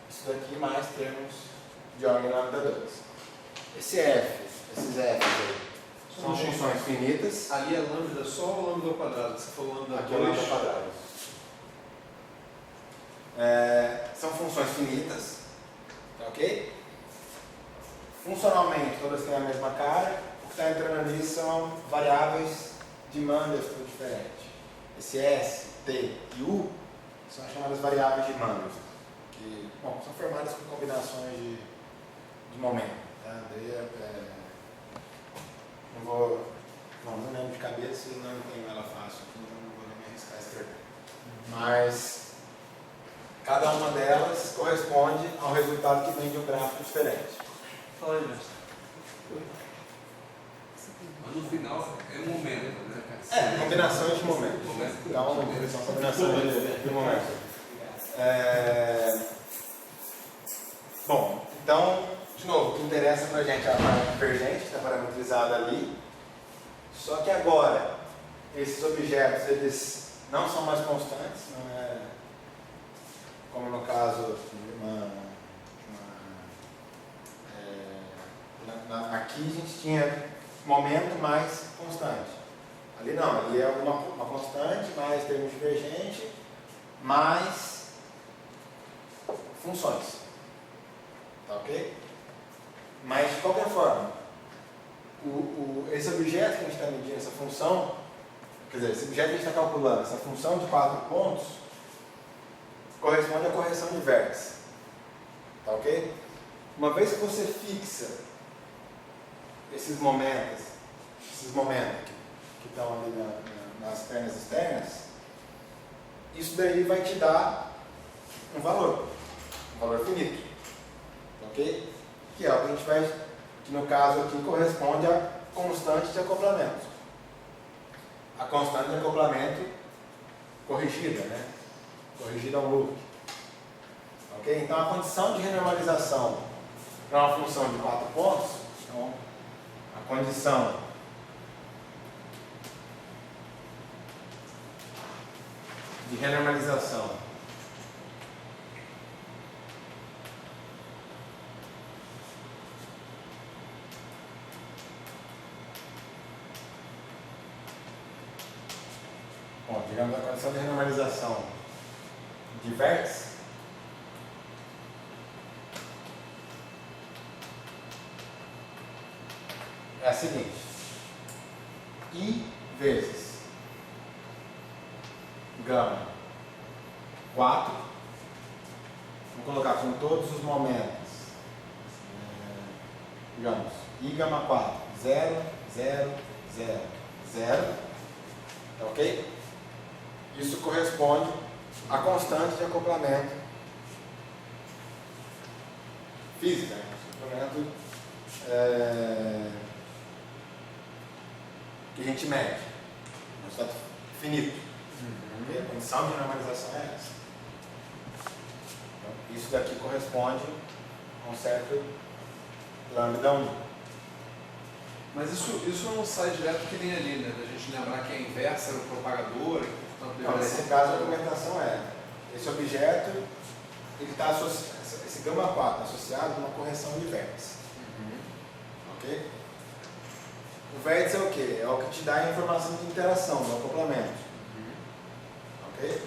Isso daqui mais termos de ordem lambda 2. Esses Fs aí, são funções finitas. Ali é lambda só ou lambda ao quadrado? Você falou lambda Aqui é lambda 2. quadrado. São funções finitas, tá ok? Funcionalmente, todas têm a mesma cara. O que está entrando ali são variáveis de Mandelstam diferentes. Esse S, T e U são chamadas variáveis de Mandelstam, que são formadas por combinações de momento. Tá? Daí não lembro de cabeça e não tenho ela fácil aqui, então não vou nem me arriscar a escrever. Mas cada uma delas corresponde a um resultado que vem de um gráfico diferente. Fala aí, mestre. Mas no final é um momento, né? Combinações de momentos. Então, são combinações de momentos. Bom, então, de novo, o que interessa pra gente é a parte divergente, que está parametrizada ali. Só que agora, esses objetos, eles não são mais constantes, não é como no caso aqui a gente tinha momento mais constante. Ali não, ali é uma constante, mais termo divergente, mais funções. Tá ok? Mas de qualquer forma, esse objeto que a gente está medindo, essa função, quer dizer, esse objeto que a gente está calculando, essa função de 4 pontos, corresponde à correção de vértice. Tá ok? Uma vez que você fixa esses momentos que estão ali nas pernas externas, isso daí vai te dar um valor finito. Ok? Que é o que a gente vai, que no caso aqui corresponde à constante de acoplamento. A constante de acoplamento corrigida, né? Corrigida ao loop. Ok? Então a condição de renormalização para uma função de 4 pontos, então a condição de renormalização digamos, a condição de renormalização de vértice é a seguinte: I vezes gama 4, vou colocar com todos os momentos, digamos, I gama 4, 0, 0, 0, 0, tá ok? Isso corresponde à constante de acoplamento física, né? Acoplamento que a gente mede, um estado finito. Okay? A condição de normalização é essa. Então, isso daqui corresponde a um certo lambda 1. Mas isso não sai direto que nem ali, né? Da gente lembrar que a inversa era o propagador, e portanto Então, deveria nesse ser- caso, a argumentação é: esse objeto ele está associado, esse gama 4 associado a uma correção de vértice. Ok? O vértice é o quê? É o que te dá a informação de interação, do acoplamento. Ok?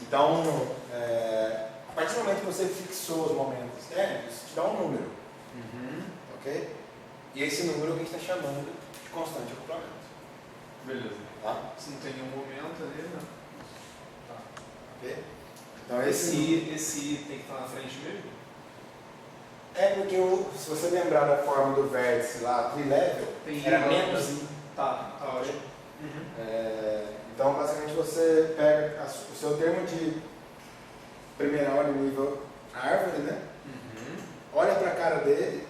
Então, a partir do momento que você fixou os momentos externos, isso te dá um número. Ok? E esse número a gente está chamando de constante de acoplamento. Beleza. Tá? Se não tem nenhum momento ali, né? Tá. Ok? Então, Esse I tem que estar na frente mesmo? é porque, se você lembrar da forma do vértice lá, trilevel, Tem era I, menos I. Tá Ok? ótimo. Então, basicamente, você pega o seu termo de primeira ordem nível árvore, né? Olha para a cara dele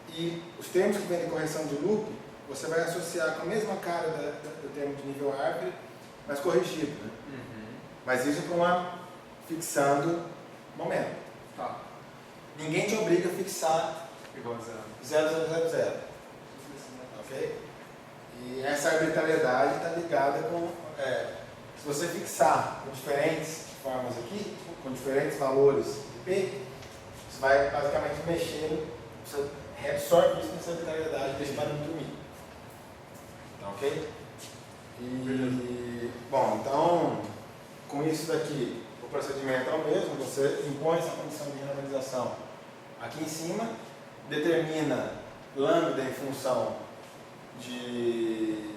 e os termos que vêm de correção de loop, você vai associar com a mesma cara do termo de nível árvore, mas corrigido, né? Mas isso com uma fixando momento. Tá. Ninguém te obriga a fixar Igual a zero. 0000. Ok? E essa arbitrariedade está ligada com... se você fixar com diferentes formas aqui, com diferentes valores de P, você vai basicamente mexer, você reabsorve isso nessa arbitrariedade desse parâmetro mínimo. Tá ok? Bom, então, com isso daqui, o procedimento é o mesmo, você impõe essa condição de renormalização aqui em cima, determina lambda em função de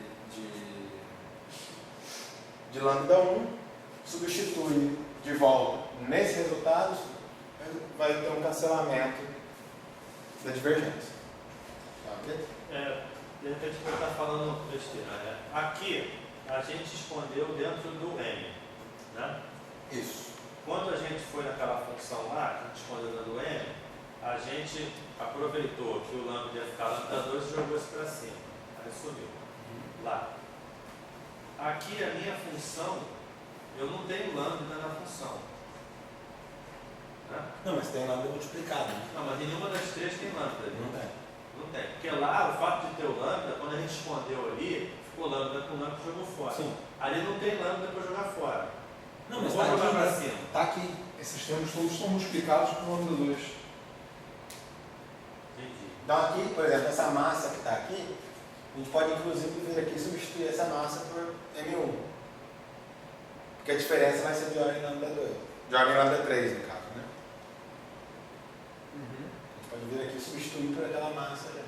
lambda 1, substitui de volta nesse resultado, vai ter um cancelamento da divergência. Tá, ok? De repente você está falando besteira, né? Aqui a gente escondeu dentro do M, né? Isso. Quando a gente foi naquela função lá, que a gente escondeu dentro do M, a gente aproveitou que o lambda ia ficar lambda 2 e jogou isso para cima. Aí subiu. Lá. Aqui a minha função, eu não tenho lambda na função. Né? Não, mas tem lambda multiplicado. Né? Não, mas nenhuma das três tem lambda. Não tem. Não tem. Porque lá, o fato de ter o lambda, quando a gente escondeu ali, ficou lambda com lambda e jogou fora. Sim. Ali não tem lambda para jogar fora. Não, Não mas vou tá jogar aqui, para né? cima. Tá aqui. Esses termos todos são multiplicados por lambda 2. Entendi. Então aqui, por exemplo, essa massa que está aqui, a gente pode inclusive vir aqui e substituir essa massa por M1. Porque a diferença vai ser de ordem lambda 2. De ordem lambda 3, no caso, né? A gente pode vir aqui e substituir por aquela massa ali.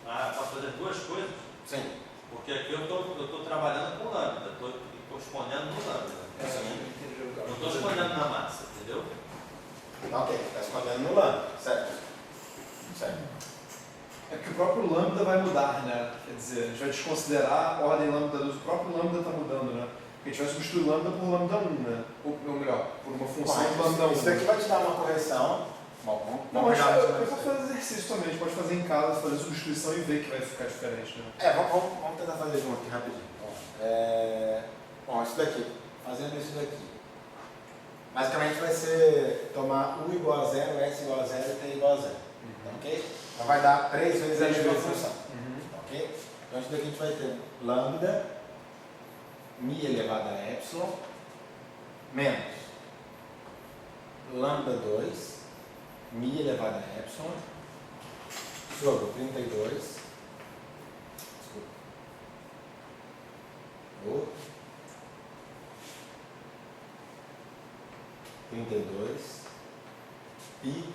Ah, posso fazer duas coisas? Sim. Porque aqui eu estou trabalhando com lambda, estou escondendo no lambda. Não estou escondendo na massa, entendeu? Ok, está escondendo no lambda, certo? Certo. É que o próprio lambda vai mudar, né? Quer dizer, a gente vai desconsiderar a ordem lambda 2, o próprio lambda está mudando, né? Porque a gente vai substituir lambda por lambda 1, né? Ou melhor, por uma função de lambda 1. Isso daqui vai te dar uma correção. Bom, Não, vamos mas pegar eu vou fazer exercício também, a gente pode fazer em casa, fazer substituição e ver que vai ficar diferente, né? Vamos tentar fazer junto aqui rapidinho. Bom, isso daqui. Fazendo isso daqui. Basicamente vai ser tomar U igual a 0, S igual a 0 e T igual a 0. Ok? Então vai dar 3 vezes a mesma função. Ok? Então isso daqui a gente vai ter lambda mi elevado a epsilon menos lambda 2 mi elevado a epsilon sobre 32. Desculpa. do 32 pi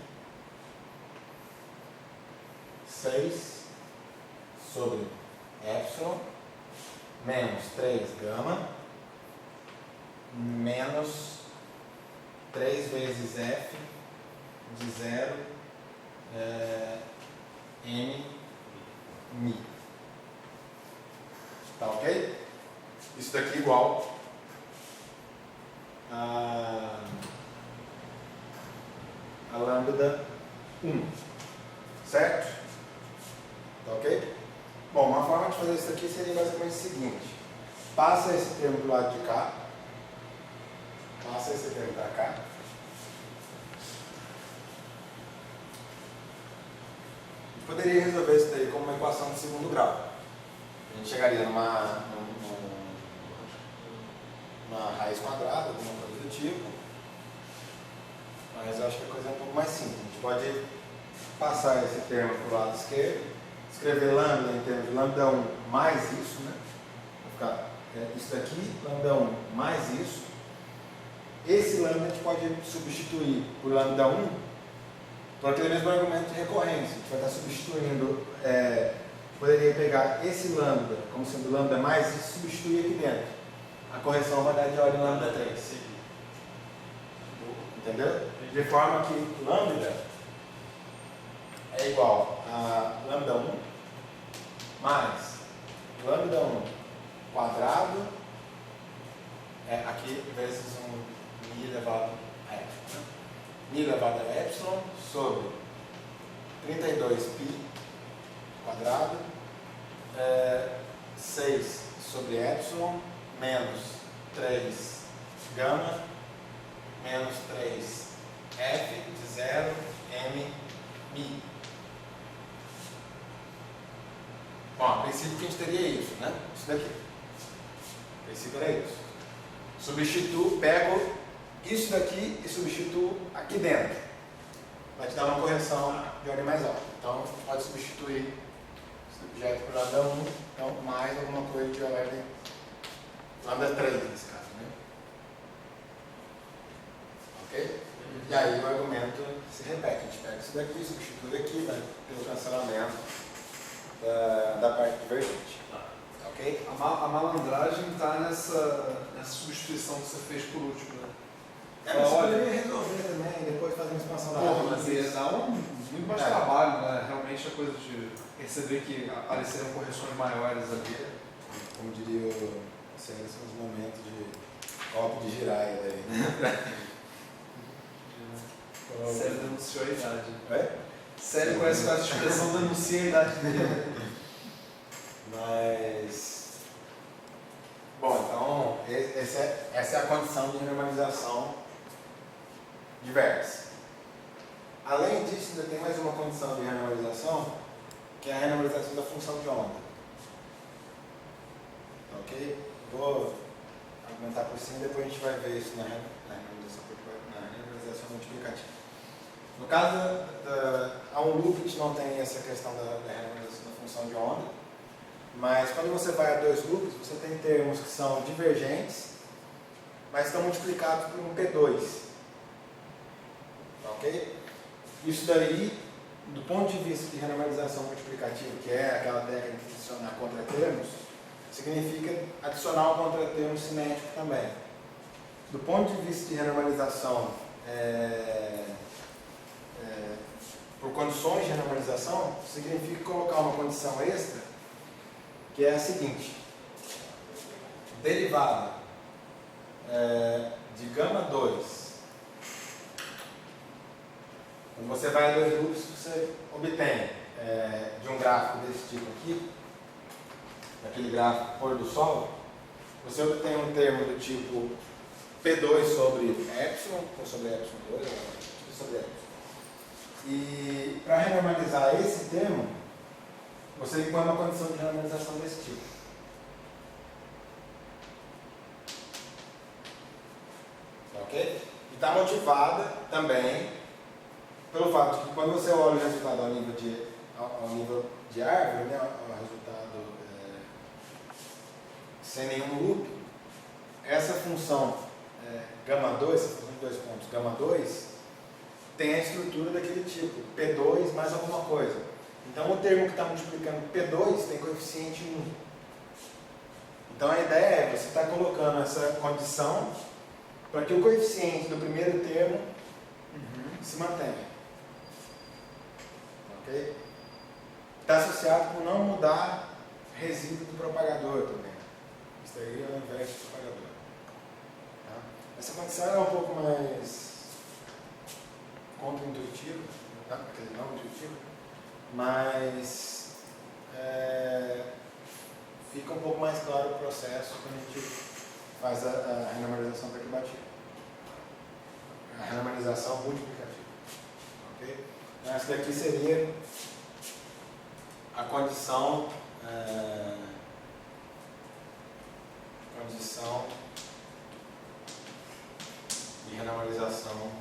6 sobre epsilon menos 3 gama menos 3 vezes f de 0 m mi. Tá ok? Isso daqui igual a lambda 1. Certo? Tá ok? Bom, uma forma de fazer isso aqui seria basicamente o seguinte. Passa esse termo do lado de cá. Passa esse termo para cá. Poderia resolver isso daí como uma equação de segundo grau. A gente chegaria numa raiz quadrada, alguma coisa do tipo. Mas eu acho que a coisa é um pouco mais simples. A gente pode passar esse termo para o lado esquerdo, escrever lambda em termos de lambda 1 mais isso, né? Vai ficar isso daqui, lambda 1 mais isso. Esse lambda a gente pode substituir por lambda 1 por aquele mesmo argumento de recorrência. A gente vai estar substituindo, poderia pegar esse lambda como sendo lambda mais isso e substituir aqui dentro. A correção vai dar de ordem lambda 3. Entendeu? De forma que lambda é igual a lambda 1 mais lambda 1 quadrado, aqui vezes mi elevado a epsilon. Mi elevado a epsilon sobre 32π quadrado, 6 sobre epsilon menos 3 gama menos 3 f de 0 m mi. Bom, a princípio que a gente teria isso, né? Isso daqui. A princípio era isso. Substituo, pego isso daqui e substituo aqui dentro. Vai te dar uma correção de ordem mais alta. Então, pode substituir esse objeto por lambda 1, então mais alguma coisa de ordem lambda 3 nesse caso, né? Ok? E aí o argumento se repete. A gente pega isso daqui, substitui aqui, vai pelo cancelamento da parte divergente. Ok? A malandragem está nessa substituição que você fez por último, né? Mas você poderia resolver também, depois fazer uma expansão da Porra, raiz. mas ia dar muito mais trabalho, né? Realmente a coisa de perceber que apareceram correções maiores ali. Como diria o Sérgio, são os momentos de copo de giraia daí, né? Sério denunciou a idade. É? Sério com essa expressão denuncia a idade dele. Mas... Bom, então, essa é a condição de normalização diversa. Além disso, ainda tem mais uma condição de renormalização, que é a renormalização da função de onda. Ok? Vou argumentar por cima e depois a gente vai ver isso na renormalização multiplicativa. No caso, há um loop a gente não tem essa questão da renormalização da função de onda, mas quando você vai a dois loops, você tem termos que são divergentes, mas estão multiplicados por um P2. Ok? Isso daí, do ponto de vista de renormalização multiplicativa, que é aquela técnica de adicionar contratermos, significa adicionar um contratermo cinético também. Do ponto de vista de renormalização por condições de renormalização, significa colocar uma condição extra, que é a seguinte: derivada de gama 2. Quando você vai a dois loops, você obtém de um gráfico desse tipo aqui, daquele gráfico pôr do sol, você obtém um termo do tipo P2 sobre epsilon, ou sobre epsilon 2, sobre epsilon. E para renormalizar esse termo, você impõe uma condição de renormalização desse tipo. Ok? E está motivada também pelo fato de que quando você olha o resultado ao nível de árvore, né, o resultado sem nenhum loop, essa função gama 2, essa função de 2 pontos, gama 2, tem a estrutura daquele tipo, P2 mais alguma coisa. Então o termo que está multiplicando P2 tem coeficiente 1. Então a ideia é você estar colocando essa condição para que o coeficiente do primeiro termo se mantenha. Ok? Está associado com não mudar resíduo do propagador também. Isso aí é o inverso do propagador. Tá? Essa condição é um pouco mais contra-intuitiva, não intuitiva, mas fica um pouco mais claro o processo quando a gente faz a renormalização perturbativa. A renormalização multiplicativa. Ok? Então, essa daqui seria a condição de renormalização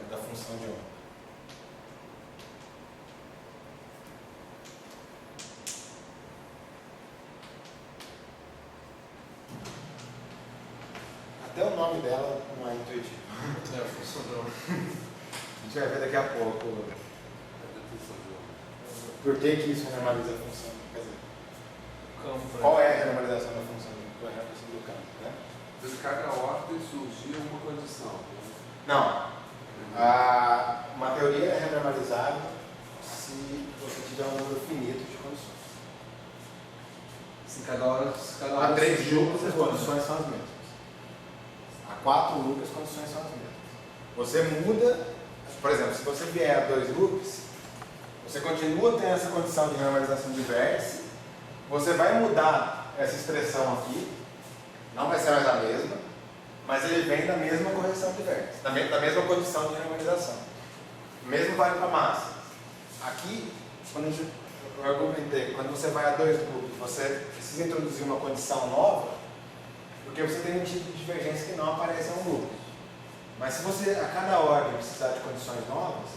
da função de onda. Até o nome dela não é intuitivo. É a função de onda. A gente vai ver daqui a pouco Cadê a função de onda? por que isso renormaliza a função. Quer dizer, Campo, qual é a renormalização da função do campo? Né? De cada ordem surgia uma condição. Não. Uma teoria é renormalizável se você tiver um número finito de condições. Se cada hora Há 3 surgiu, loops as condições são as mesmas. Há 4 loops as condições são as mesmas. Você muda, por exemplo, se você vier a 2 loops, você continua tendo essa condição de renormalização de vértice, você vai mudar essa expressão aqui, não vai ser mais a mesma, mas ele vem da mesma correção de vértice, da mesma condição de renormalização. O mesmo vale para a massa. Aqui, eu argumentei, quando você vai a 2 loops, você precisa introduzir uma condição nova, porque você tem um tipo de divergência que não aparece em um loop. Mas se você, a cada ordem, precisar de condições novas,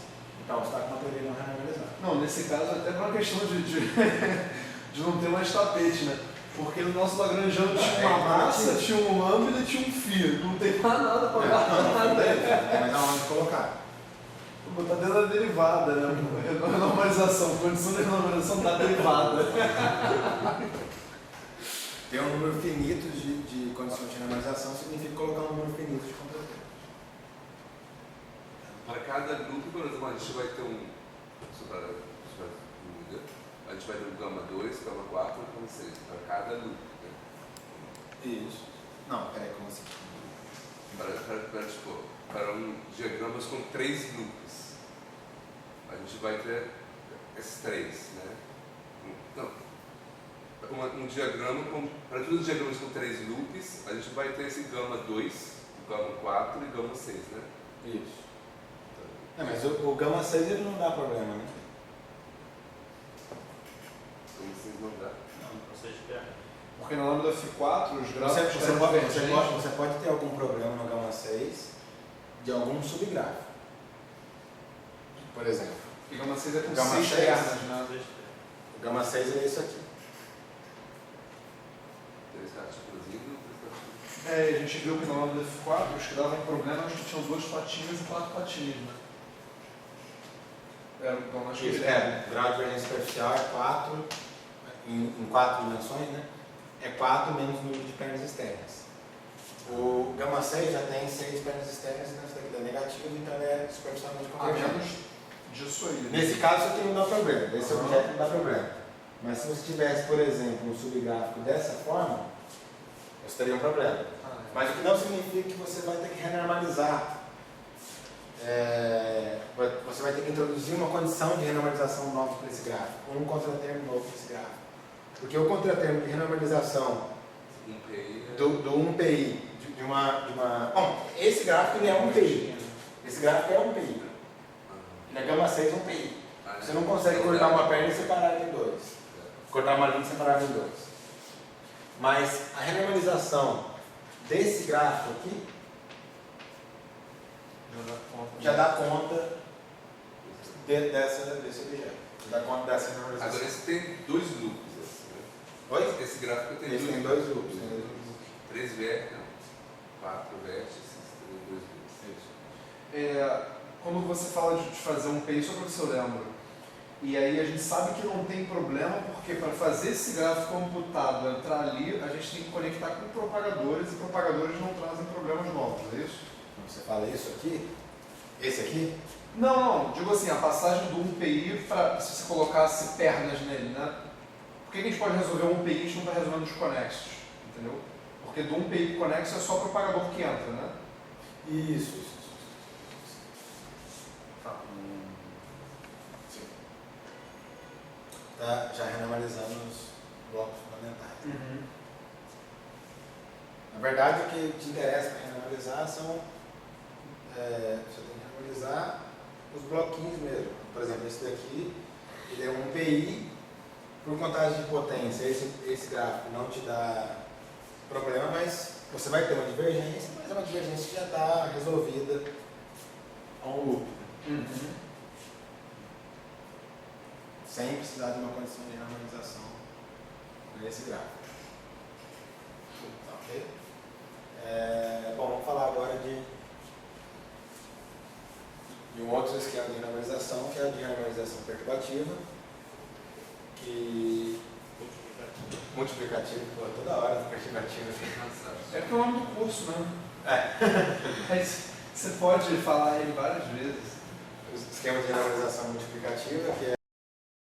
então você está com uma teoria não renormalizada. Não, nesse caso até por uma questão de não ter mais tapete, né? Porque no nosso Lagrangiano tinha uma massa, tinha um lambda e tinha um φ. Não tem mais nada para dar nada. Não tem mais aonde colocar. Vou botar dentro da derivada, né? Renormalização, condição de renormalização da derivada. Ter um número finito de condições de renormalização significa colocar um número finito de contratempo. Para cada grupo, por exemplo, a gente vai ter a gente vai ter um gama 2, gama 4 e gama 6. Para cada loop. Né? Isso. Não, peraí, como assim? Para diagramas com 3 loops. A gente vai ter esses 3, né? Não. Um diagrama para todos os diagramas com 3 loops, a gente vai ter esse gama 2, gama 4 e gama 6, né? Isso. Mas o gama 6 ele não dá problema, né? Gama 6 não dá. Porque na lambda F4, os gráficos Você pode ter algum problema no gama 6 de algum subgráfico. Por exemplo, o gama 6 é com Gama 6 6, terras, né? o gama 6 é isso aqui. 3 cartas produzindo, 3 cartas. A gente viu que na lambda F4 os que davam problema acho que tinham 2 patinhas e 4 patinhas, né? Então acho que O grau de divergência superficial é 4, em 4 dimensões, né? É 4 menos o número de pernas externas. O gama 6 já tem 6 pernas externas e nessa daqui dá negativo, então ele é superficialmente convergente. menos disso aí. Nesse caso, isso aqui não dá problema. Esse objeto não dá problema. Mas se você tivesse, por exemplo, um subgráfico dessa forma, você teria um problema. Mas o que não significa que você vai ter que renormalizar. Você vai ter que introduzir uma condição de renormalização nova para esse gráfico, um contratermo novo para esse gráfico. Porque o contratermo de renormalização do 1PI, Bom, esse gráfico ele é 1PI. Esse gráfico é 1PI. Na gama 6 é 1PI. Você não consegue cortar uma perna e separar ela em 2. Cortar uma linha e separar ela em 2. Mas a renormalização desse gráfico aqui já dá conta desse objeto. Já dá conta dessa normalização. Agora esse tem dois loops. Assim, né? Oi? Esse gráfico tem Ele tem dois loops. Tem dois loops. 3 vértices, não. 4 vértices, tem dois loops. Isso. Quando você fala de fazer um PI, só para ver se eu lembro, e aí a gente sabe que não tem problema, porque para fazer esse gráfico computado entrar ali, a gente tem que conectar com propagadores, e propagadores não trazem problemas novos, é isso? Você fala isso aqui? Esse aqui? Não, digo assim, a passagem do UPI, se você colocasse pernas nele, né? Por que a gente pode resolver um UPI e a gente não está resolvendo os conexos, entendeu? Porque do UPI conexo é só propagador que entra, né? Isso. Tá. Sim. Tá já renormalizando os blocos fundamentais. Uhum. Na verdade, o que te interessa para renormalizar são... você tem que renormalizar os bloquinhos mesmo. Por exemplo, esse daqui, ele é um PI por contagem de potência. Esse gráfico não te dá problema, mas você vai ter uma divergência, mas é uma divergência que já está resolvida a um loop. Uhum. Sem precisar de uma condição de renormalização nesse gráfico. Tá, ok? Bom, vamos falar agora de um outro esquema de renormalização, que é a de renormalização perturbativa, que multiplicativo, pô, toda hora perturbativa. É porque é o nome do curso, né? Mas você pode falar ele várias vezes. O esquema de renormalização multiplicativa, que